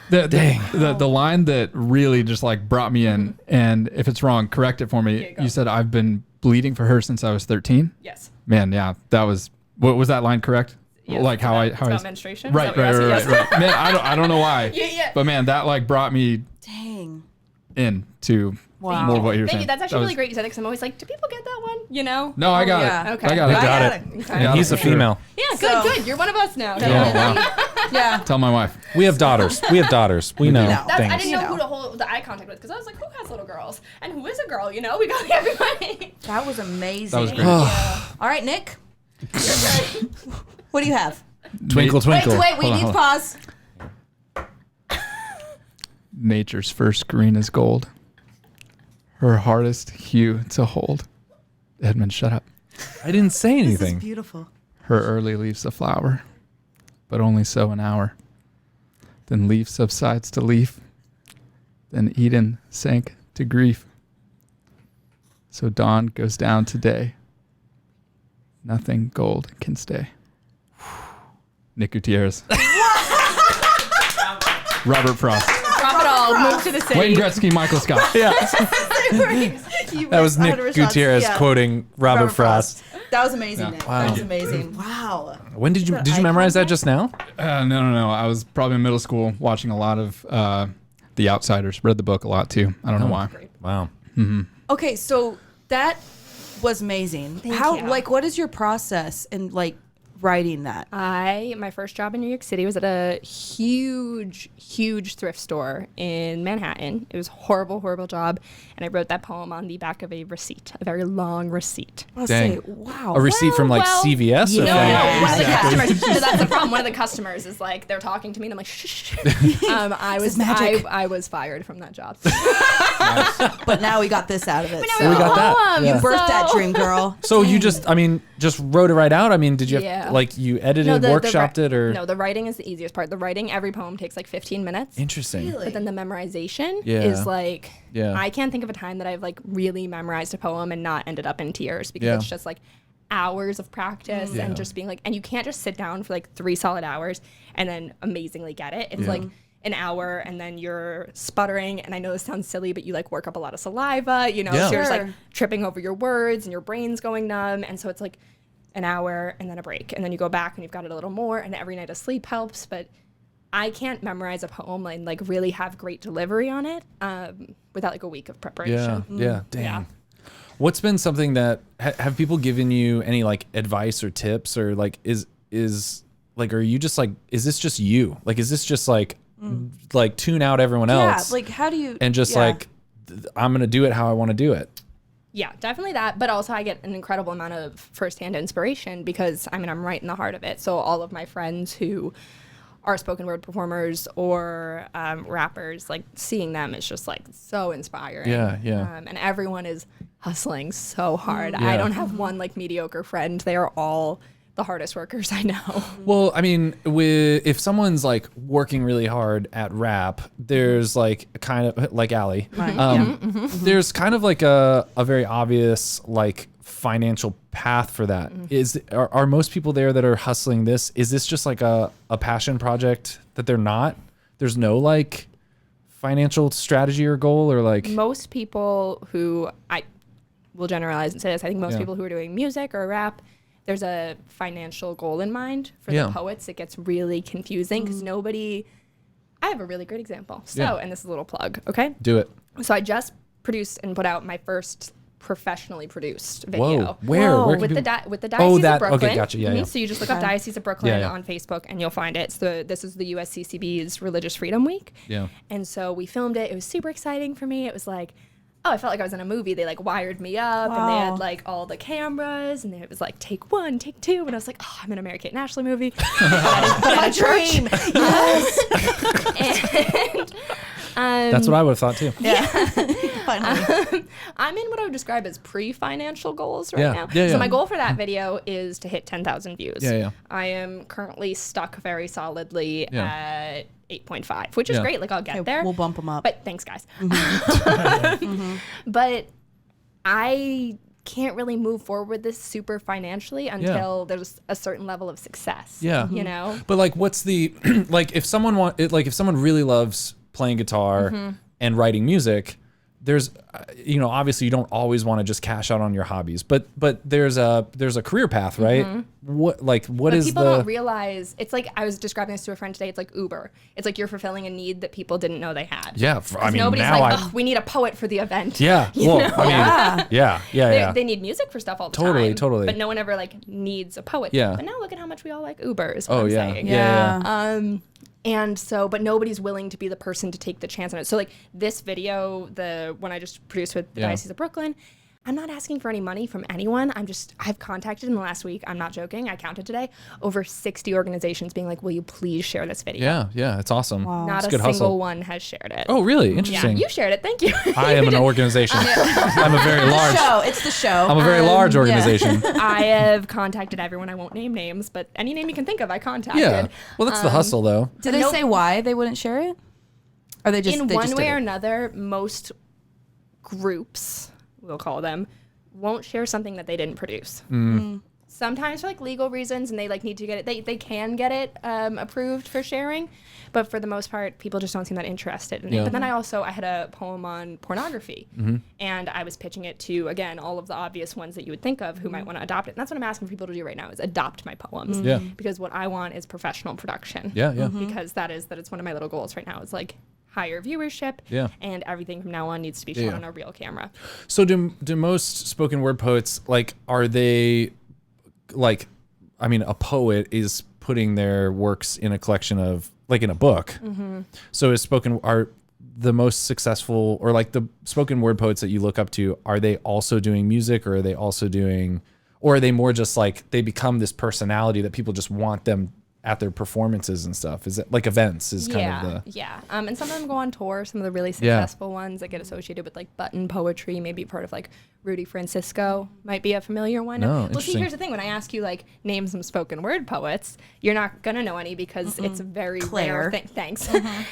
The line that really just like brought me in, and if it's wrong, correct it for me. go. You said I've been bleeding for her since I was 13. Yes. Man, yeah, that was. What was that line correct? Yes, Like how it's about I menstruation. Right, Is that what you're asking? Yes. right. Man, I don't know why. Yeah. But man, that like brought me Dang. into Wow. more of what you're Thank saying. you. That's actually That really was- great you said it, because I'm always like, do people get that one? You know? No, I got yeah. it. Okay. I got it. I got it. Okay. And he's a Sure. female. Yeah, good, So- good. You're one of us now. Oh, wow. Yeah. Tell my wife. We have daughters. We We know That's- things. I didn't know who to hold the eye contact with, because I was like, who has little girls? And who is a girl? You know, we got everybody. That was amazing. That was great. All right, Nick. What do you have? Twinkle, twinkle. Wait, we Hold on, need hold pause. Nature's first green is gold. Her hardest hue to hold. Edmund, shut up. I didn't say This anything. is beautiful. Her early leaves a flower, but only so an hour. Then leaf subsides to leaf. Then Eden sank to grief. So dawn goes down to day. Nothing gold can stay. Nick Gutierrez. Robert Frost. Drop it all. Move to the city. Wayne Gretzky, Michael Scott. Yeah. That was Nick 100% Gutierrez yeah. quoting Robert Frost. That was amazing, Yeah. Nick. Wow. That was amazing. Wow. When did you The did you eye memorize that contact? just now? No. I was probably in middle school watching a lot of The Outsiders. Read the book a lot too. I don't know why. Wow. Okay, so that was amazing. Thank How you. like what is your process and like writing that? My first job in New York City was at a huge thrift store in Manhattan. It was a horrible job, and I wrote that poem on the back of a receipt, a very long receipt. I'll Dang. say, wow. A receipt from like well, CVS or No, from one of the customers. So that's the problem. One of the customers is like, they're talking to me, and I'm like, shh. I was fired from that job. But now we got this out of it. we got that. You Yeah. birthed that dream, girl. So you just wrote it right out? I mean, did you Yeah. like you edited, workshopped it, or? No, the writing is the easiest part. The writing, every poem takes like 15 minutes. Interesting. But then the memorization Yeah. is like, Yeah. I can't think of a time that I've like really memorized a poem and not ended up in tears, because Yeah. it's just like hours of practice Yeah. and just being like, and you can't just sit down for like 3 solid hours and then amazingly get it. It's like an hour and then you're sputtering, and I know this sounds silly, but you like work up a lot of saliva, you know, Yeah. so you're just Sure. like tripping over your words and your brain's going numb, and so it's like an hour and then a break, and then you go back and you've got it a little more, and every night of sleep helps. But I can't memorize a poem and like really have great delivery on it without like a week of preparation. Yeah. Dang. Yeah. What's been something that have people given you any like advice or tips, or like is like, are you just like, is this just you? Like, is this just like tune out everyone else? Yeah, like how do you... and just yeah. like, I'm going to do it how I want to do it. Yeah, definitely that. But also I get an incredible amount of firsthand inspiration because, I mean, I'm right in the heart of it. So all of my friends who are spoken word performers or rappers, like seeing them is just like so inspiring. Yeah. And everyone is hustling so hard. Yeah. I don't have one like mediocre friend. They are all the hardest workers I know. Well, I mean, if someone's like working really hard at rap, there's like kind of like Allie, there's kind of like a very obvious like financial path for that. Are most people there that are hustling this? Is this just like a passion project that they're not? There's no like financial strategy or goal, or like Most people who, I will generalize and say this, I think most people who are doing music or rap, there's a financial goal in mind. For the poets, it gets really confusing because I have a really great example. So, and this is a little plug, okay? do it. So I just produced and put out my first professionally produced video. Whoa, where can With people- the Diocese of Brooklyn. Okay, gotcha. Yeah, Mhm. yeah. So you just look up Diocese of Brooklyn Yeah, yeah. on Facebook and you'll find it. So this is the USCCB's Religious Freedom Week. Yeah. And so we filmed it. It was super exciting for me. It was like, oh, I felt like I was in a movie. They like wired me up and they Wow. had like all the cameras and it was like take 1, take 2. And I was like, oh, I'm in a Mary Kate and Ashley movie. My dream. And That's what I would have thought too. Finally. I'm in what I would describe as pre-financial goals right Yeah. now. Yeah, So yeah. my goal for that video is to hit 10,000 views. Yeah, yeah. I am currently stuck very solidly Yeah. at 8.5, which is Yeah. great. Like I'll get Okay, there. we'll bump 'em up. But thanks, guys. But I can't really move forward with this super financially until there's a certain level of success. Yeah. You know? But like, what's the like if someone if someone really loves playing guitar and writing music, there's obviously you don't always want to just cash out on your hobbies, but there's a career path, right? What But is people the don't realize, it's like, I was describing this to a friend today, it's like Uber. It's like you're fulfilling a need that people didn't know they had. I 'Cause mean nobody's now like, oh, we need a poet for the event. yeah. You Well, know? I mean, yeah. They need music for stuff all the Totally, time. totally. But no one ever like needs a poet. Yeah. But now look at how much we all like Uber is what Oh I'm yeah. saying. Yeah. And so, but nobody's willing to be the person to take the chance on it. So like this video, the one I just produced with the Diocese of Brooklyn, I'm not asking for any money from anyone. I've contacted in the last week, I'm not joking, I counted today, over 60 organizations being like, will you please share this video? Yeah. It's awesome. Not It's a good single hustle. one has shared it. Oh, really? yeah, Interesting. you shared it. Thank you. I am an organization. I'm a very large. Show. It's the show. I'm a very large organization. I have contacted everyone. I won't name names, but any name you can think of, I contacted. Yeah. Well, that's the hustle, though. Did they Nope. say why they wouldn't share it? Or they just In they one just way did or it? another, most groups, we'll call them, won't share something that they didn't produce. Sometimes for like legal reasons, and they like need to get it. They can get it approved for sharing, but for the most part, people just don't seem that interested in Yeah. it. But then I had a poem on pornography, and I was pitching it to again all of the obvious ones that you would think of who might want to adopt it. And that's what I'm asking people to do right now is adopt my poems. Yeah. Because what I want is professional production. Yeah. Because that is one of my little goals right now. Is like higher viewership. Yeah. And everything from now on needs to be shot Yeah. on a real camera. So do most spoken word poets, like, are they like a poet is putting their works in a collection of, like, in a book. So are the most successful, or like the spoken word poets that you look up to, are they also doing music, or are they more just like they become this personality that people just want them at their performances and stuff? Is it like events is kind of the... And some of them go on tour. Some of the really successful ones that get associated with like button poetry, maybe part of like Rudy Francisco might be a familiar one. No, Well, see, interesting. here's the thing. When I ask you like name some spoken word poets, you're not going to know any because it's a very rare thing. Thanks.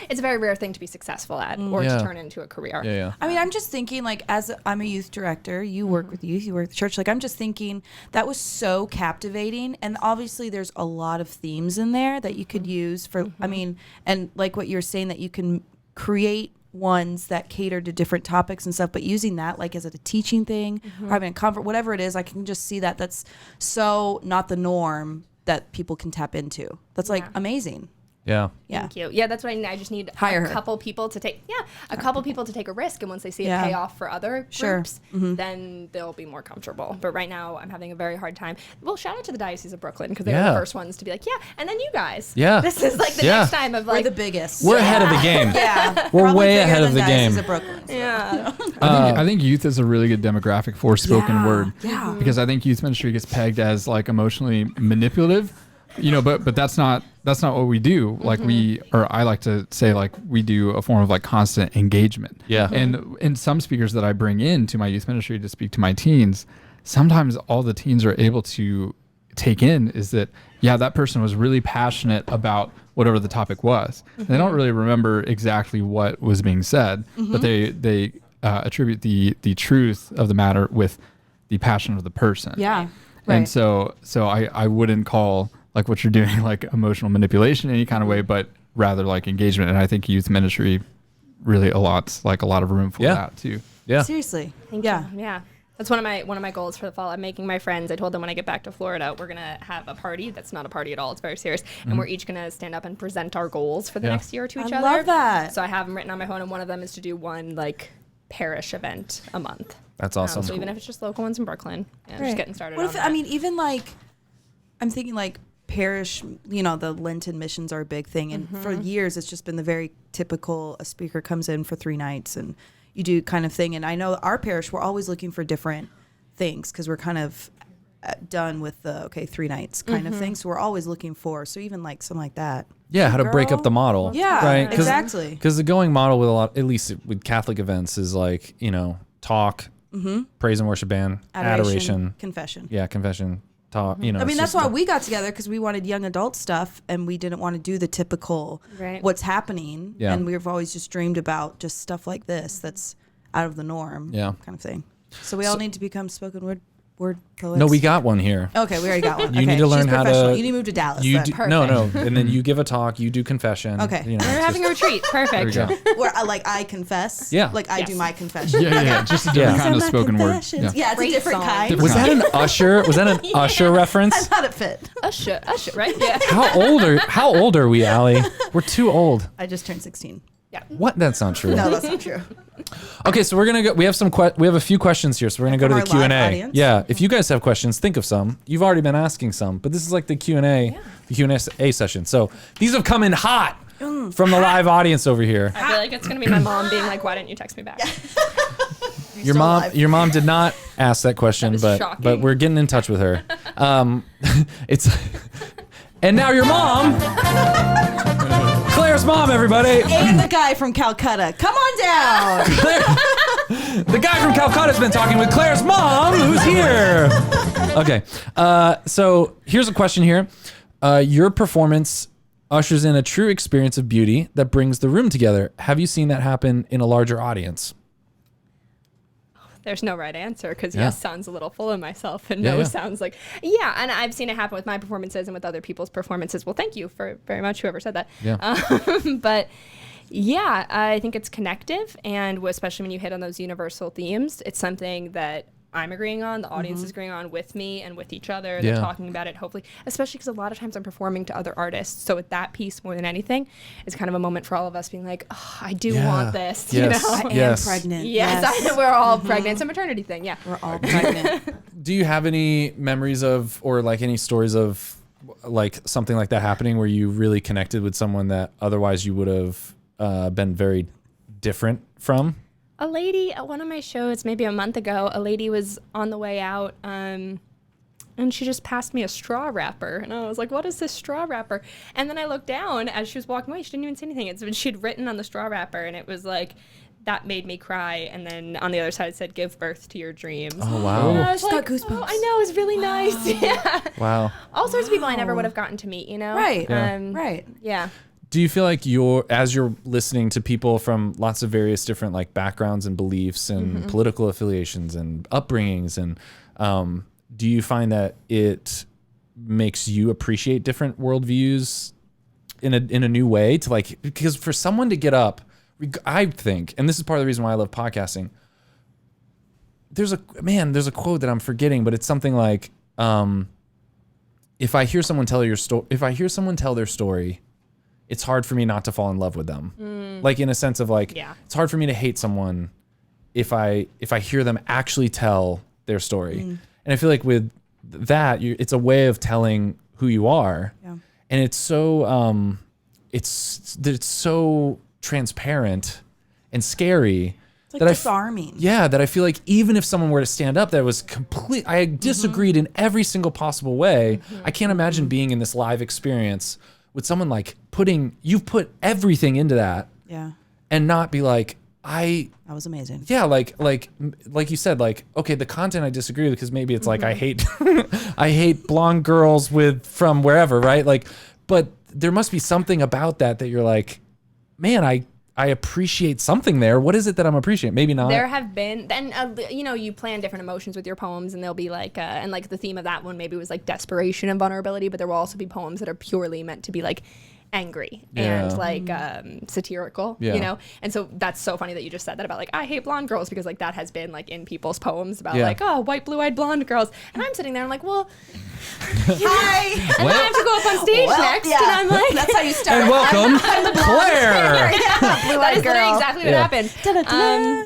It's a very rare thing to be successful at or to turn into a career. Yeah. I mean, I'm just thinking, like, as I'm a youth director, you work with youth, you work with the church. Like, I'm just thinking that was so captivating. And obviously, there's a lot of themes in there that you could use for, I mean, and like what you're saying, that you can create ones that cater to different topics and stuff, but using that, like, as a teaching thing or having a comfort, whatever it is, I can just see that that's so not the norm that people can tap into. That's like amazing. Yeah. Thank you. Yeah, that's what I need. I just need Hire her. a couple people to take a risk, and once they see it pay off for other groups, then they'll be more comfortable. But right now, I'm having a very hard time. Well, shout out to the Diocese of Brooklyn, because they were the first ones to be like, and then you guys. Yeah. This is like the next time of like We're the biggest. We're ahead of the game. We're Probably way bigger ahead of than the Diocese game. of Brooklyn, so. I think youth is a really good demographic for spoken word. Yeah. Because I think youth ministry gets pegged as like emotionally manipulative, but that's not what we do. Like I like to say, like, we do a form of like constant engagement. Yeah. And some speakers that I bring into my youth ministry to speak to my teens, sometimes all the teens are able to take in is that, that person was really passionate about whatever the topic was. They don't really remember exactly what was being said, but they attribute the truth of the matter with the passion of the person. Yeah. Right. And so I wouldn't call like what you're doing like emotional manipulation in any kind of way, but rather like engagement. And I think youth ministry really allots like a lot of room for that too. Yeah. Seriously. Thank you. Yeah. That's one of my goals for the fall. I'm making my friends. I told them when I get back to Florida, we're gonna have a party. That's not a party at all. It's very serious, and we're each gonna stand up and present our goals for the next year to each other. I love that. So I have them written on my phone, and one of them is to do one like parish event a month. That's awesome. So even if it's just local ones in Brooklyn, just getting started. What on if that. I mean, even like, I'm thinking like parish. The Lenten missions are a big thing, and for years it's just been the very typical. A speaker comes in for 3 nights and you do kind of thing. And I know our parish, we're always looking for different things because we're kind of done with the 3 nights kind of thing. So we're always looking for. So even like something like that. Yeah, how to break up the model. Yeah, right? exactly. Because the going model with at least with Catholic events, is like, talk, praise and worship band, adoration, confession. Yeah, confession, talk. I mean, that's why we got together, because we wanted young adult stuff, and we didn't want to do the typical what's happening. Yeah. And we've always just dreamed about just stuff like this that's out of the norm. Yeah. Kind of thing. So we all need to become spoken word poets. No, we got one here. Okay, we already got one. You need to learn She's how professional. to. You need to move to Dallas. You then. do, no, and then you give a talk. You do confession. Okay. we're having a retreat. Perfect. There we go. Where I confess. Yeah. Like I Yes. do my confession. Yeah. Just a different kind of spoken word. Yeah, it's Great a different song. kind. Was that an Usher? Was that an Usher reference? I thought it fit. Usher, right? Yeah. How old are we, Allie? We're too old. I just turned 16. What? That's not true. No, that's not true. Okay, so we're gonna go. We have a few questions here, so we're gonna go to From the our Q&A. live audience? Yeah, if you guys have questions, think of some. You've already been asking some, but this is like the Q&A, the Q&A session. So these have come in hot from the live audience over here. I feel like it's gonna be my mom being like, "Why didn't you text me back?" Your mom did not ask that question, was but shocking. we're getting in touch with her. It's and now your mom, Claire's mom, everybody. And the guy from Calcutta. Come on down. The guy from Calcutta's been talking with Claire's mom, who's here. Okay, so here's a question here. Your performance ushers in a true experience of beauty that brings the room together. Have you seen that happen in a larger audience? There's no right answer, because Yeah. yes sounds a little full of myself, and Yeah, no yeah. sounds like and I've seen it happen with my performances and with other people's performances. Well, thank you for very much whoever said that. Yeah. But yeah, I think it's connective, and especially when you hit on those universal themes, it's something that I'm agreeing on, the audience is agreeing on with me and with each other. They're Yeah. talking about it, hopefully, especially because a lot of times I'm performing to other artists. So with that piece, more than anything, it's kind of a moment for all of us being like, oh, I do want this, Yes. you know? I am Yes. pregnant. Yes, I know we're all pregnant. It's a maternity thing, yeah. We're all pregnant. Do you have any memories of, or like any stories of like something like that happening where you really connected with someone that otherwise you would have been very different from? A lady at one of my shows, maybe a month ago, a lady was on the way out, and she just passed me a straw wrapper. And I was like, what is this straw wrapper? And then I looked down as she was walking away. She didn't even say anything. She'd written on the straw wrapper, and it was like, that made me cry. And then on the other side it said, give birth to your dreams. Oh, wow. And I was Just like, got goosebumps. oh, I know, it was really nice. Yeah. Wow. All sorts of people I never would have gotten to meet, you know? Right. Yeah. Right. Yeah. Do you feel like as you're listening to people from lots of various different like backgrounds and beliefs and political affiliations and upbringings, and do you find that it makes you appreciate different worldviews in a new way? To like, because for someone to get up, I think, and this is part of the reason why I love podcasting. There's a quote that I'm forgetting, but it's something like, if I hear someone tell their story, it's hard for me not to fall in love with them. Like in a sense of like, it's hard for me to hate someone if I hear them actually tell their story. And I feel like with that, it's a way of telling who you are. Yeah. And it's so, it's so transparent and scary. It's like disarming. That I feel like even if someone were to stand up that was I disagreed in every single possible way, I can't imagine being in this live experience with someone like you've put everything into that, and not be like, that was amazing. Yeah, like you said, like, okay, the content I disagree with because maybe it's like I hate blonde girls from wherever, right? Like, but there must be something about that you're like, man, I appreciate something there. What is it that I'm appreciating? Maybe not. There have been, then, you plan different emotions with your poems, and they'll be like, and like the theme of that one maybe was like desperation and vulnerability, but there will also be poems that are purely meant to be like angry and like satirical, you know? And so that's so funny that you just said that about like, I hate blonde girls, because like that has been like in people's poems about like, oh, white, blue-eyed blonde girls. And I'm sitting there, I'm like, well, hi. And then I have to go up on stage next, and I'm like, that's how you start. And welcome, That Claire. is literally exactly what happened.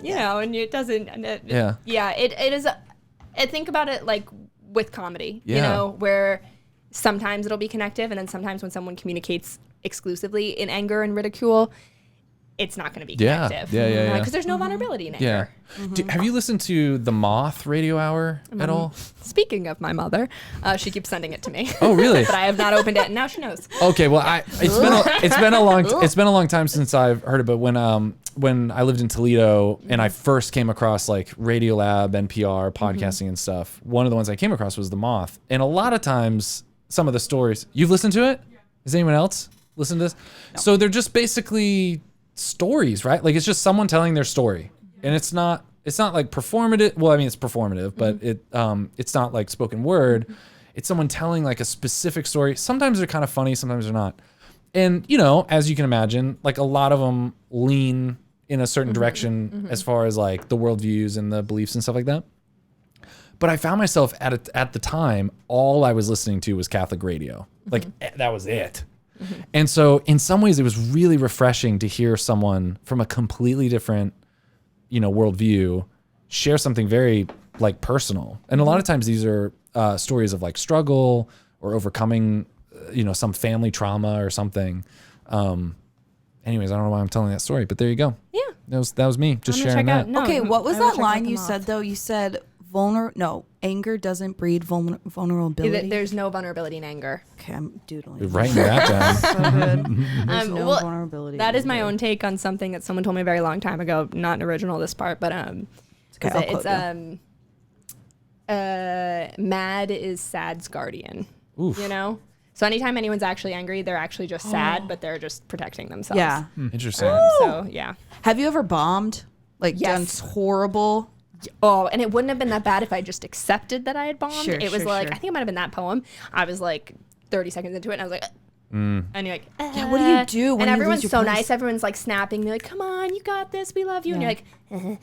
You know, and it doesn't. It is. I think about it like with comedy. You know, where sometimes it'll be connective, and then sometimes when someone communicates exclusively in anger and ridicule, it's not going to be connective. Because there's no vulnerability in anger. Have you listened to the Moth Radio Hour at all? Speaking of my mother, she keeps sending it to me. Oh, really? But I have not opened it, and now she knows. Okay, well, it's been a long time since I've heard it. But when I lived in Toledo and I first came across like Radiolab, NPR, podcasting and stuff, one of the ones I came across was the Moth. And a lot of times, some of the stories you've listened to it. Has anyone else listened to this? No. So they're just basically stories, right? Like it's just someone telling their story, and it's not like performative. Well, I mean, it's performative, but it's not like spoken word. It's someone telling like a specific story. Sometimes they're kind of funny, sometimes they're not. And you know, as you can imagine, like a lot of them lean in a certain direction as far as like the worldviews and the beliefs and stuff like that. But I found myself at the time, all I was listening to was Catholic radio. Like that was it. And so in some ways it was really refreshing to hear someone from a completely different, worldview share something very like personal. And a lot of times these are stories of like struggle or overcoming, some family trauma or something. Anyways, I don't know why I'm telling that story, but there you go. Yeah. That was me just sharing that. Okay, what was that line you said though? You said anger doesn't breed vulnerability. There's no vulnerability in anger. Okay, I'm doodling. You're writing that down. So good. There's no vulnerability. That is my own take on something that someone told me a very long time ago. Not an original, this part, but mad is sad's guardian. Oof. So anytime anyone's actually angry, they're actually just sad, but they're just protecting themselves. Yeah. Interesting. So yeah. Have you ever bombed? Like done horrible? Oh, and it wouldn't have been that bad if I just accepted that I had bombed. I think it might have been that poem. I was like 30 seconds into it, and I was like, and you're like, what do you do when and you everyone's lose your so place? nice. Everyone's like snapping. They're like, come on, you got this. We love you. And you're like, you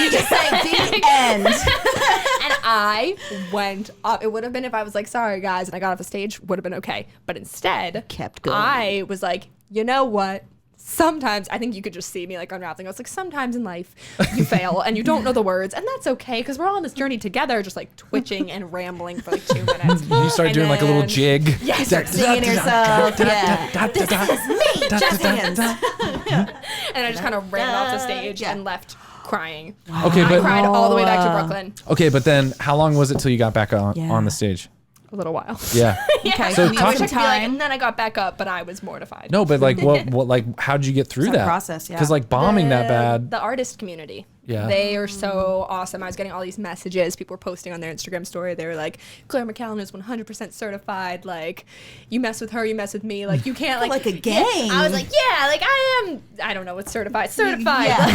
just say the end. And I went up. It would have been if I was like, sorry, guys, and I got off the stage, would have been okay. But instead, Kept going. I was like, you know what? sometimes I think you could just see me like unraveling. I was like, sometimes in life you fail and you don't know the words, and that's okay because we're all on this journey together, just like twitching and rambling for like 2 minutes. You start doing like a little jig. Yeah, I start Singing yourself. Yeah. This is me, jazz hands. And I just kind of ran off the stage and left crying. Okay, I but cried all the way back to Brooklyn. okay, but then how long was it till you got back on the stage? A little while. Yeah. Okay. So So talk- And then I got back up, but I was mortified. No, but like what like how did you get through It's a that process, yeah. Because like bombing that bad. The artist community. Yeah. They are so awesome. I was getting all these messages. People were posting on their Instagram story. They were like, Clare McCallan is 100% certified. Like, you mess with her, you mess with me. Like, you can't Like a gang. I was like, yeah, like I am. I don't know what's certified. Certified. Yeah.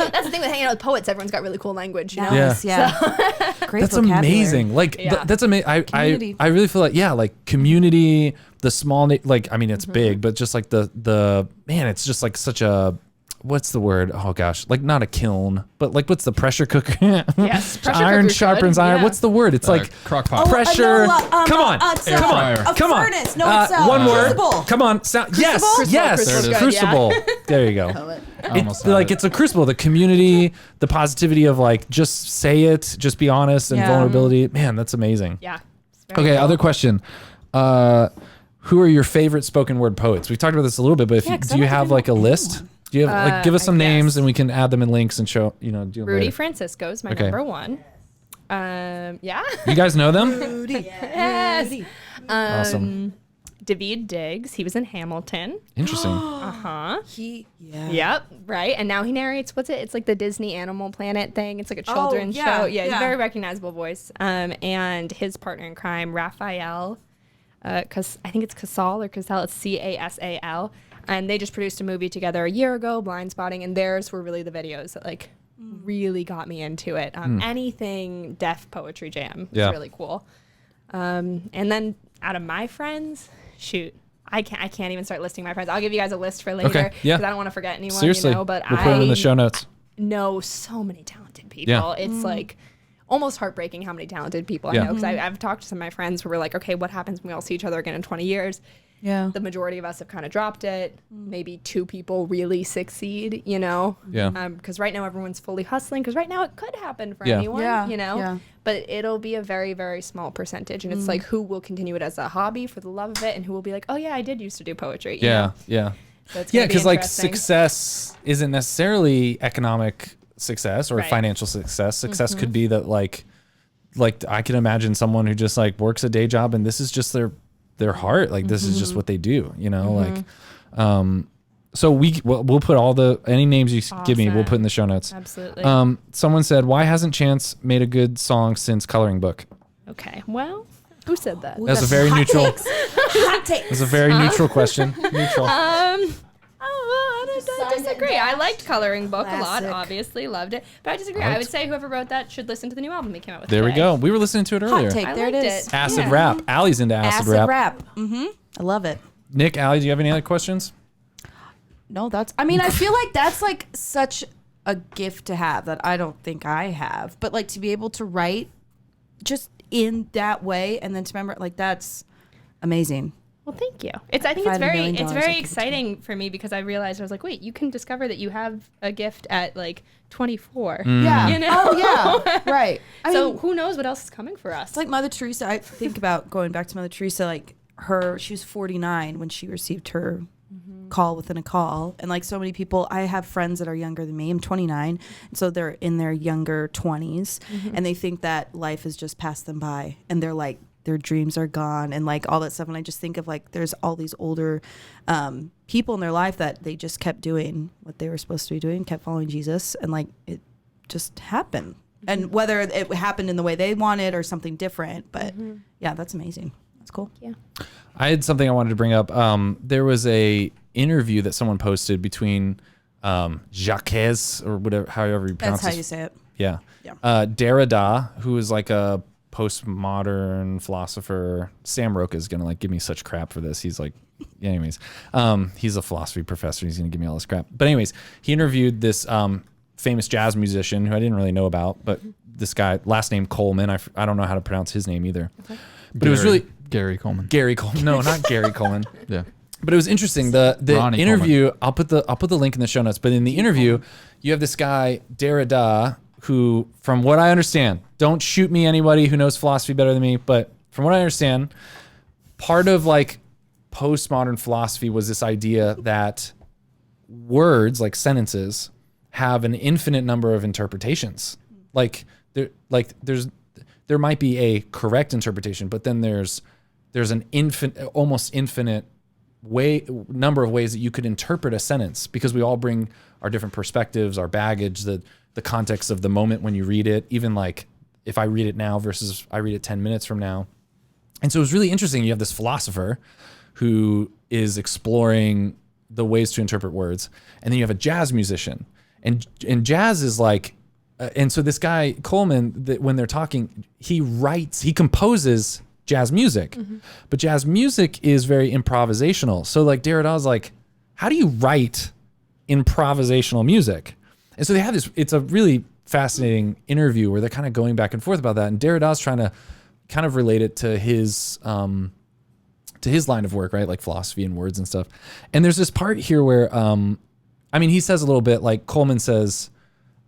That's the thing with hanging out with poets. Everyone's got really cool language, you know? Yes, yeah. Great That's vocabulary. amazing. Like Yeah. that's amazing. Community. I really feel like like community, the small like I mean it's big, but just like the man, it's just like such a what's the word? Oh gosh, like not a kiln, but like what's the pressure cooker? Yes, pressure Iron cooker's sharpens good, iron. yeah. What's the word? It's like crock pot. pressure. no, Come on, it's Air fryer. a come on. furnace. No, it's one word. crucible. Come on, yes, Crucible? yes, Crucible's good, crucible. There you go. almost It's had like it. it's a crucible. The community, the positivity of like just say it, just be honest, and Yeah. vulnerability. Man, that's amazing. Yeah. It's very Okay, cool. other question. Who are your favorite spoken word poets? We talked about this a little bit, but Yeah, 'cause do I you don't have even like a know list? anyone. Do you have like give us I some names guess. and we can add them in links and show do them Rudy later. Francisco is my Okay. number one. Yeah. You guys know them? Yes. Awesome. David Diggs. He was in Hamilton. Interesting. Uh-huh. Yeah. Yep, right. And now he narrates, what's it? It's like the Disney Animal Planet thing. It's like a children's yeah, show. Yeah, he's a yeah. very recognizable voice. And his partner in crime, Raphael, because I think it's Casal or Casal, it's Casal. And they just produced a movie together a year ago, Blind Spotting, and theirs were really the videos that like really got me into it. Anything deaf poetry jam is Yeah. really cool. And then out of my friends, shoot, I can't even start listing my friends. I'll give you guys a list for later Okay, yeah. because I don't want to forget anyone. Seriously, You know, but we'll put them in the show notes. know so many talented people. Yeah. It's like almost heartbreaking how many talented people Yeah. I know. Because I've talked to some of my friends who were like, okay, what happens when we all see each other again in 20 years? Yeah. The majority of us have kind of dropped it. Maybe 2 people really succeed, you know? Yeah. Because right now everyone's fully hustling. Because right now it could happen for Yeah. anyone, Yeah, you know? yeah. But it'll be a very, very small percentage. And it's like who will continue it as a hobby for the love of it and who will be like, oh, yeah, I did used to do poetry. you Yeah, know? yeah. So it's Yeah, gonna be because like interesting. success isn't necessarily economic success or Right. financial success. Success could be that like I can imagine someone who just like works a day job and this is just their heart. Like this is just what they do, you know? Like, so we'll put all any names you give me, we'll Awesome. put in the show notes. Absolutely. Someone said, why hasn't Chance made a good song since Coloring Book? Okay. Well, who said that? That's a very neutral. Hot takes. That's a very neutral question. Neutral. I disagree. I liked Coloring Book a lot, Classic. obviously. Loved it. But I disagree. I would say whoever wrote that should listen to the new album he came out with. There we today. go. We were listening to it earlier. Hot take. I There it liked is. it. Acid Yeah. rap. Allie's into acid, rap. I love it. Nick, Allie, do you have any other questions? No, I feel like that's like such a gift to have that I don't think I have. But like to be able to write just in that way and then to remember like that's amazing. Well, thank you. I think If I it's had $1 million, it's I'd very give it to exciting for me because I realized I was like, wait, you can discover that you have a gift at like 24. Yeah. You know? Oh yeah. Right. I So mean, who knows what else is coming for us? it's like Mother Teresa. I think about going back to Mother Teresa, like she was 49 when she received her call within a call. And like so many people, I have friends that are younger than me. I'm 29. And so they're in their younger 20s and they think that life has just passed them by. And they're like, their dreams are gone and like all that stuff. And I just think of like, there's all these older people in their life that they just kept doing what they were supposed to be doing, kept following Jesus. And like, it just happened. And whether it happened in the way they wanted or something different, but yeah, that's amazing. That's cool. Yeah. I had something I wanted to bring up. There was a interview that someone posted between Jacques or whatever, however you pronounce That's how his- you say it. Yeah. Yeah. Derrida, who is like a postmodern philosopher. Sam Roca is going to like give me such crap for this. He's like, anyways, he's a philosophy professor. He's going to give me all this crap. But anyways, he interviewed this famous jazz musician who I didn't really know about, but this guy, last name Coleman. I don't know how to pronounce his name either. But it was really Gary Coleman. Gary Coleman. No, not Gary Coleman. Yeah. But it was interesting. The Ronnie interview, I'll put the link in the show notes. But in the interview, you have this guy, Derrida, who, from what I understand, don't shoot me, anybody who knows philosophy better than me, but from what I understand, part of like postmodern philosophy was this idea that words, like sentences, have an infinite number of interpretations. There might be a correct interpretation, but then there's an almost infinite number of ways that you could interpret a sentence, because we all bring our different perspectives, our baggage, the context of the moment when you read it, even like if I read it now versus I read it 10 minutes from now. And so it was really interesting. You have this philosopher who is exploring the ways to interpret words, and then you have a jazz musician, and jazz is like, and so this guy Coleman, when they're talking, he composes jazz music, but jazz music is very improvisational. So like Derrida's like, how do you write improvisational music? And so they have this, it's a really fascinating interview where they're kind of going back and forth about that. And Derrida's trying to kind of relate it to his line of work, right? Like philosophy and words and stuff. And there's this part here where, he says a little bit like Coleman says,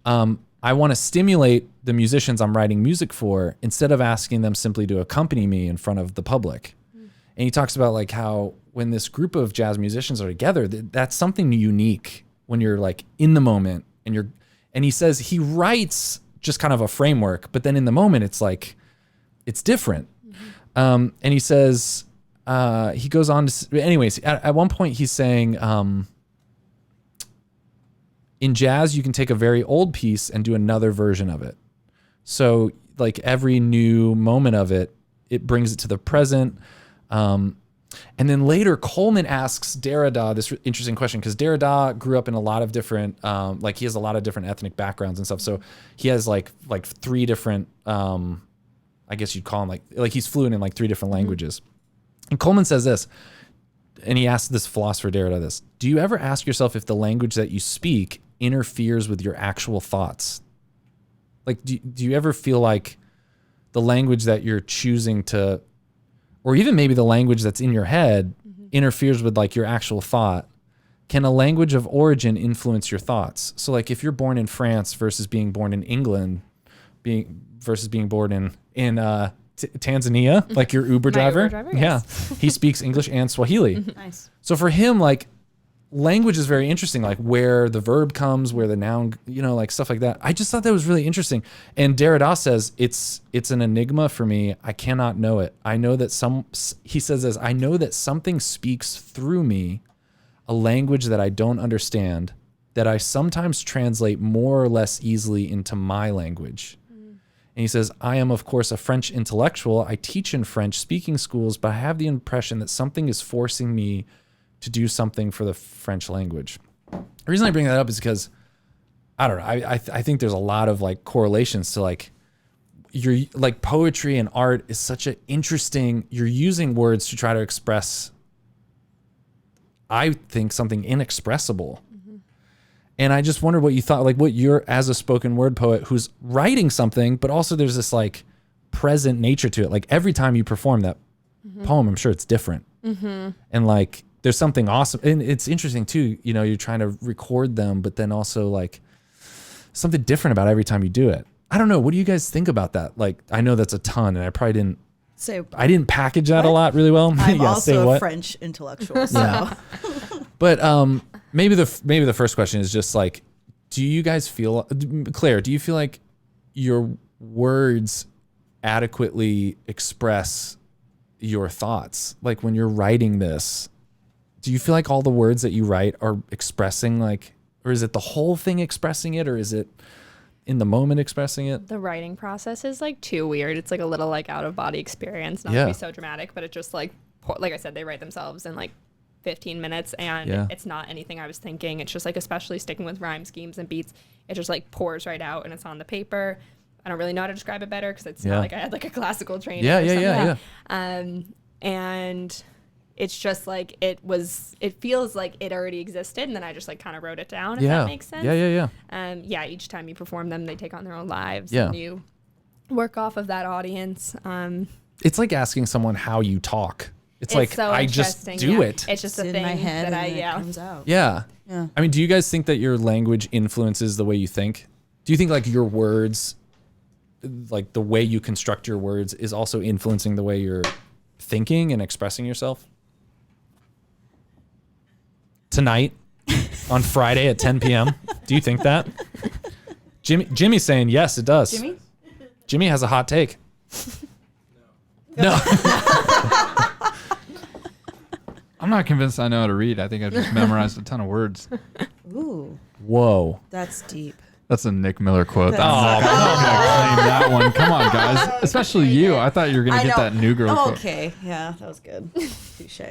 I want to stimulate the musicians I'm writing music for instead of asking them simply to accompany me in front of the public. And he talks about like how when this group of jazz musicians are together, that's something unique when you're like in the moment and he says he writes just kind of a framework, but then in the moment it's like, it's different. And he says, he goes on to, anyways, at one point he's saying, in jazz, you can take a very old piece and do another version of it. So like every new moment of it, it brings it to the present. And then later Coleman asks Derrida this interesting question, because Derrida grew up in a lot of different, he has a lot of different ethnic backgrounds and stuff. So he has like 3 different, I guess you'd call him like he's fluent in like 3 different languages. And Coleman says this, and he asked this philosopher Derrida this: do you ever ask yourself if the language that you speak interferes with your actual thoughts? Like, do you ever feel like the language that you're choosing to, or even maybe the language that's in your head, interferes with like your actual thought? Can a language of origin influence your thoughts? So like if you're born in France versus being born in England, versus being born in Tanzania, like your Uber driver. Yes. Yeah. He speaks English and Swahili. Nice. So for him, like language is very interesting, like where the verb comes, where the noun, like stuff like that. I just thought that was really interesting. And Derrida says, it's an enigma for me. I cannot know it. I know that he says this, I know that something speaks through me, a language that I don't understand, that I sometimes translate more or less easily into my language. And he says, I am, of course, a French intellectual. I teach in French speaking schools, but I have the impression that something is forcing me to do something for the French language. The reason I bring that up is because, I don't know, I think there's a lot of like correlations to like, you're like poetry and art is such an interesting, you're using words to try to express, I think, something inexpressible. And I just wonder what you thought, like what you're, as a spoken word poet who's writing something, but also there's this like present nature to it. Like every time you perform that poem, I'm sure it's different. And like, there's something awesome. And it's interesting too, you're trying to record them, but then also like something different about every time you do it. I don't know. What do you guys think about that? Like, I know that's a ton and I probably didn't, I didn't package that a lot really well. I'm yeah, also a French intellectual, so. But maybe the first question is just like, do you guys feel, Claire, do you feel like your words adequately express your thoughts? Like when you're writing this, do you feel like all the words that you write are expressing like, or is it the whole thing expressing it, or is it in the moment expressing it? The writing process is like too weird. It's like a little like out of body experience, not to be so dramatic, but it just like I said, they write themselves in like 15 minutes and it's not anything I was thinking. It's just like, especially sticking with rhyme schemes and beats, it just like pours right out and it's on the paper. I don't really know how to describe it better because it's not like I had like a classical training. And it's just like, it feels like it already existed and then I just like kind of wrote it down, if that makes sense. Each time you perform them, they take on their own lives and you work off of that audience. It's like asking someone how you talk. It's like so I just interesting, do yeah. it. It's just a in thing my head that and I then yeah. it comes out. Yeah. Yeah. I mean, do you guys think that your language influences the way you think? Do you think like your words, like the way you construct your words, is also influencing the way you're thinking and expressing yourself? Tonight, on Friday at 10 p.m. Do you think that? Jimmy's saying yes, it does. Jimmy has a hot take. No. I'm not convinced I know how to read. I think I just memorized a ton of words. Ooh, Whoa. that's deep. That's a Nick Miller quote. That's- I'm not gonna claim that one. Come on, guys. Especially you. I thought you were gonna I get know. that new girl Oh, quote. okay. Yeah, that was good. Touche.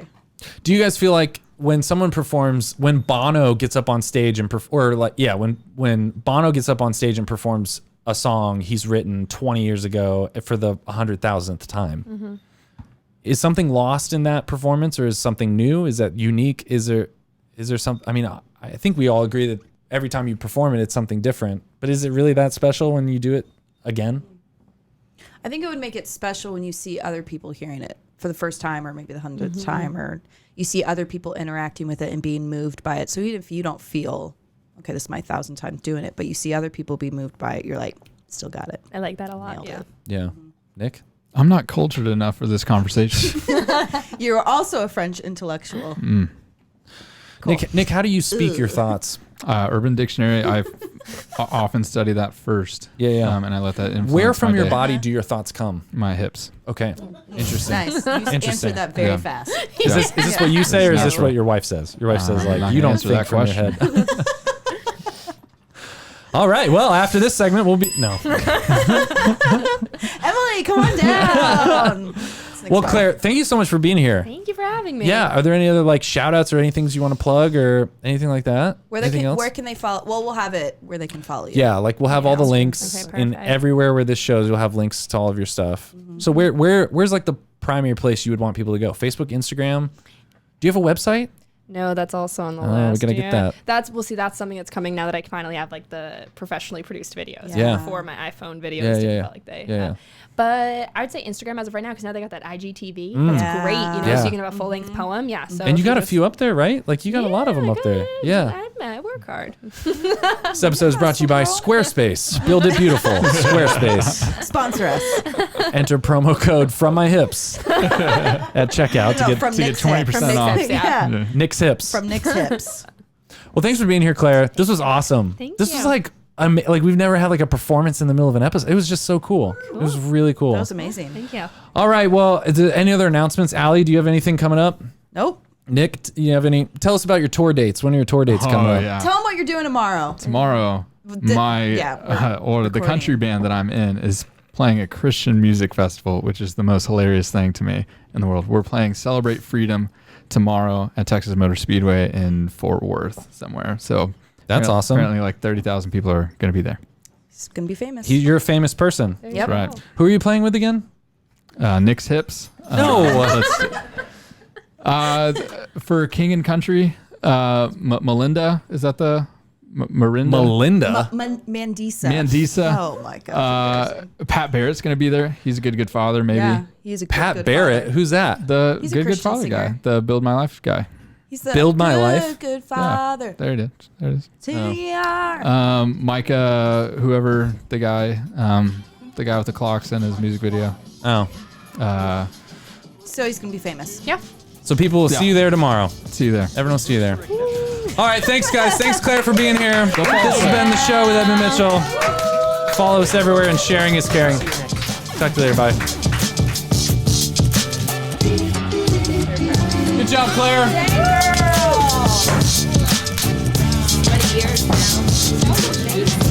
Do you guys feel like when someone performs, when Bono gets up on stage and when Bono gets up on stage and performs a song he's written 20 years ago for the 100,000th time, is something lost in that performance, or is something new? Is that unique? Is there some? I mean, I think we all agree that every time you perform it, it's something different. But is it really that special when you do it again? I think it would make it special when you see other people hearing it for the first time, or maybe the 100th time, or you see other people interacting with it and being moved by it. So even if you don't feel, okay, this is my 1,000th time doing it, but you see other people be moved by it, you're like, still got it. I like that a lot. Nailed Yeah. it. Yeah. Nick? I'm not cultured enough for this conversation. You're also a French intellectual. Nick, how do you speak your thoughts? Urban Dictionary. I often study that first. Yeah. And I let that influence Where from my your day. body do your thoughts come? My hips. Okay. Interesting. Nice. You Interesting. answered that very Yeah. fast. Is this what you say, or is this what your wife says? Your wife says, I'm like, not you gonna don't answer think that from your head. All right. Well, after this segment, we'll be... No. Emily, come on down. Well, Claire, thank you so much for being here. Thank you for having me. Yeah. Are there any other like shout outs or any things you want to plug or anything like that? Anything else? Where can they follow? Well, we'll have it where they can follow you. Yeah, like we'll have all the links Okay, in perfect. everywhere where this shows. You'll have links to all of your stuff. So where's like the primary place you would want people to go? Facebook, Instagram. Do you have a website? No, that's also on the Oh, list. we gotta get that. That's that's something that's coming now that I finally have like the professionally produced videos. Yeah. Before my iPhone videos Yeah, didn't yeah. felt like they. Yeah. But I would say Instagram as of right now because now they got that IGTV. Mm. That's great. You know, Yeah. so you can have a full length poem. Yeah. So And you if got a just- few up there, right? Like you got a lot of them up there. Yeah. I work hard. This episode is brought to you by Squarespace. Build it beautiful. Squarespace. Sponsor us. Enter promo code from my hips at checkout to from To get Nick's hip. 20% off. Nick's hips, yeah. Yeah. Nick's hips. From Nick's hips. Well, thanks for being here, Claire. This was awesome. Thank this you. was like we've never had like a performance in the middle of an episode. It was just so cool. It was really cool. That was amazing. Thank you. All right. Well, is there any other announcements? Allie, do you have anything coming up? Nope. Nick, do you have any? Tell us about your tour dates. When are your tour dates coming up? Yeah. Tell them what you're doing tomorrow. Tomorrow, The the country band that I'm in is playing a Christian music festival, which is the most hilarious thing to me in the world. We're playing Celebrate Freedom tomorrow at Texas Motor Speedway in Fort Worth somewhere. So That's awesome. Apparently like 30,000 people are going to be there. It's gonna be famous. You're a famous person. There you Yep. go. Right. Who are you playing with again? Nick's hips. No. For King and Country, Melinda, is that the Marinda? Melinda. Mandisa. Mandisa. Oh my God. Pat Barrett's going to be there. He's a good father, maybe. Yeah, he's a Pat good Barrett. father. Who's that? The He's a good Christian father guy, singer. the Build My Life guy. He's the Build My good, Life? Good Yeah, father. there it is. There it is. TR. Micah, whoever the guy with the clocks in his music video. Oh. So he's gonna be famous. Yeah. So people will see you there tomorrow. See you there. Everyone will see you there. All right. Thanks, guys. Thanks, Claire, for being here. This has been the show with Edmund Mitchell. Follow us everywhere, and sharing is caring. Talk to you later. Bye. Good job, Claire. Years now.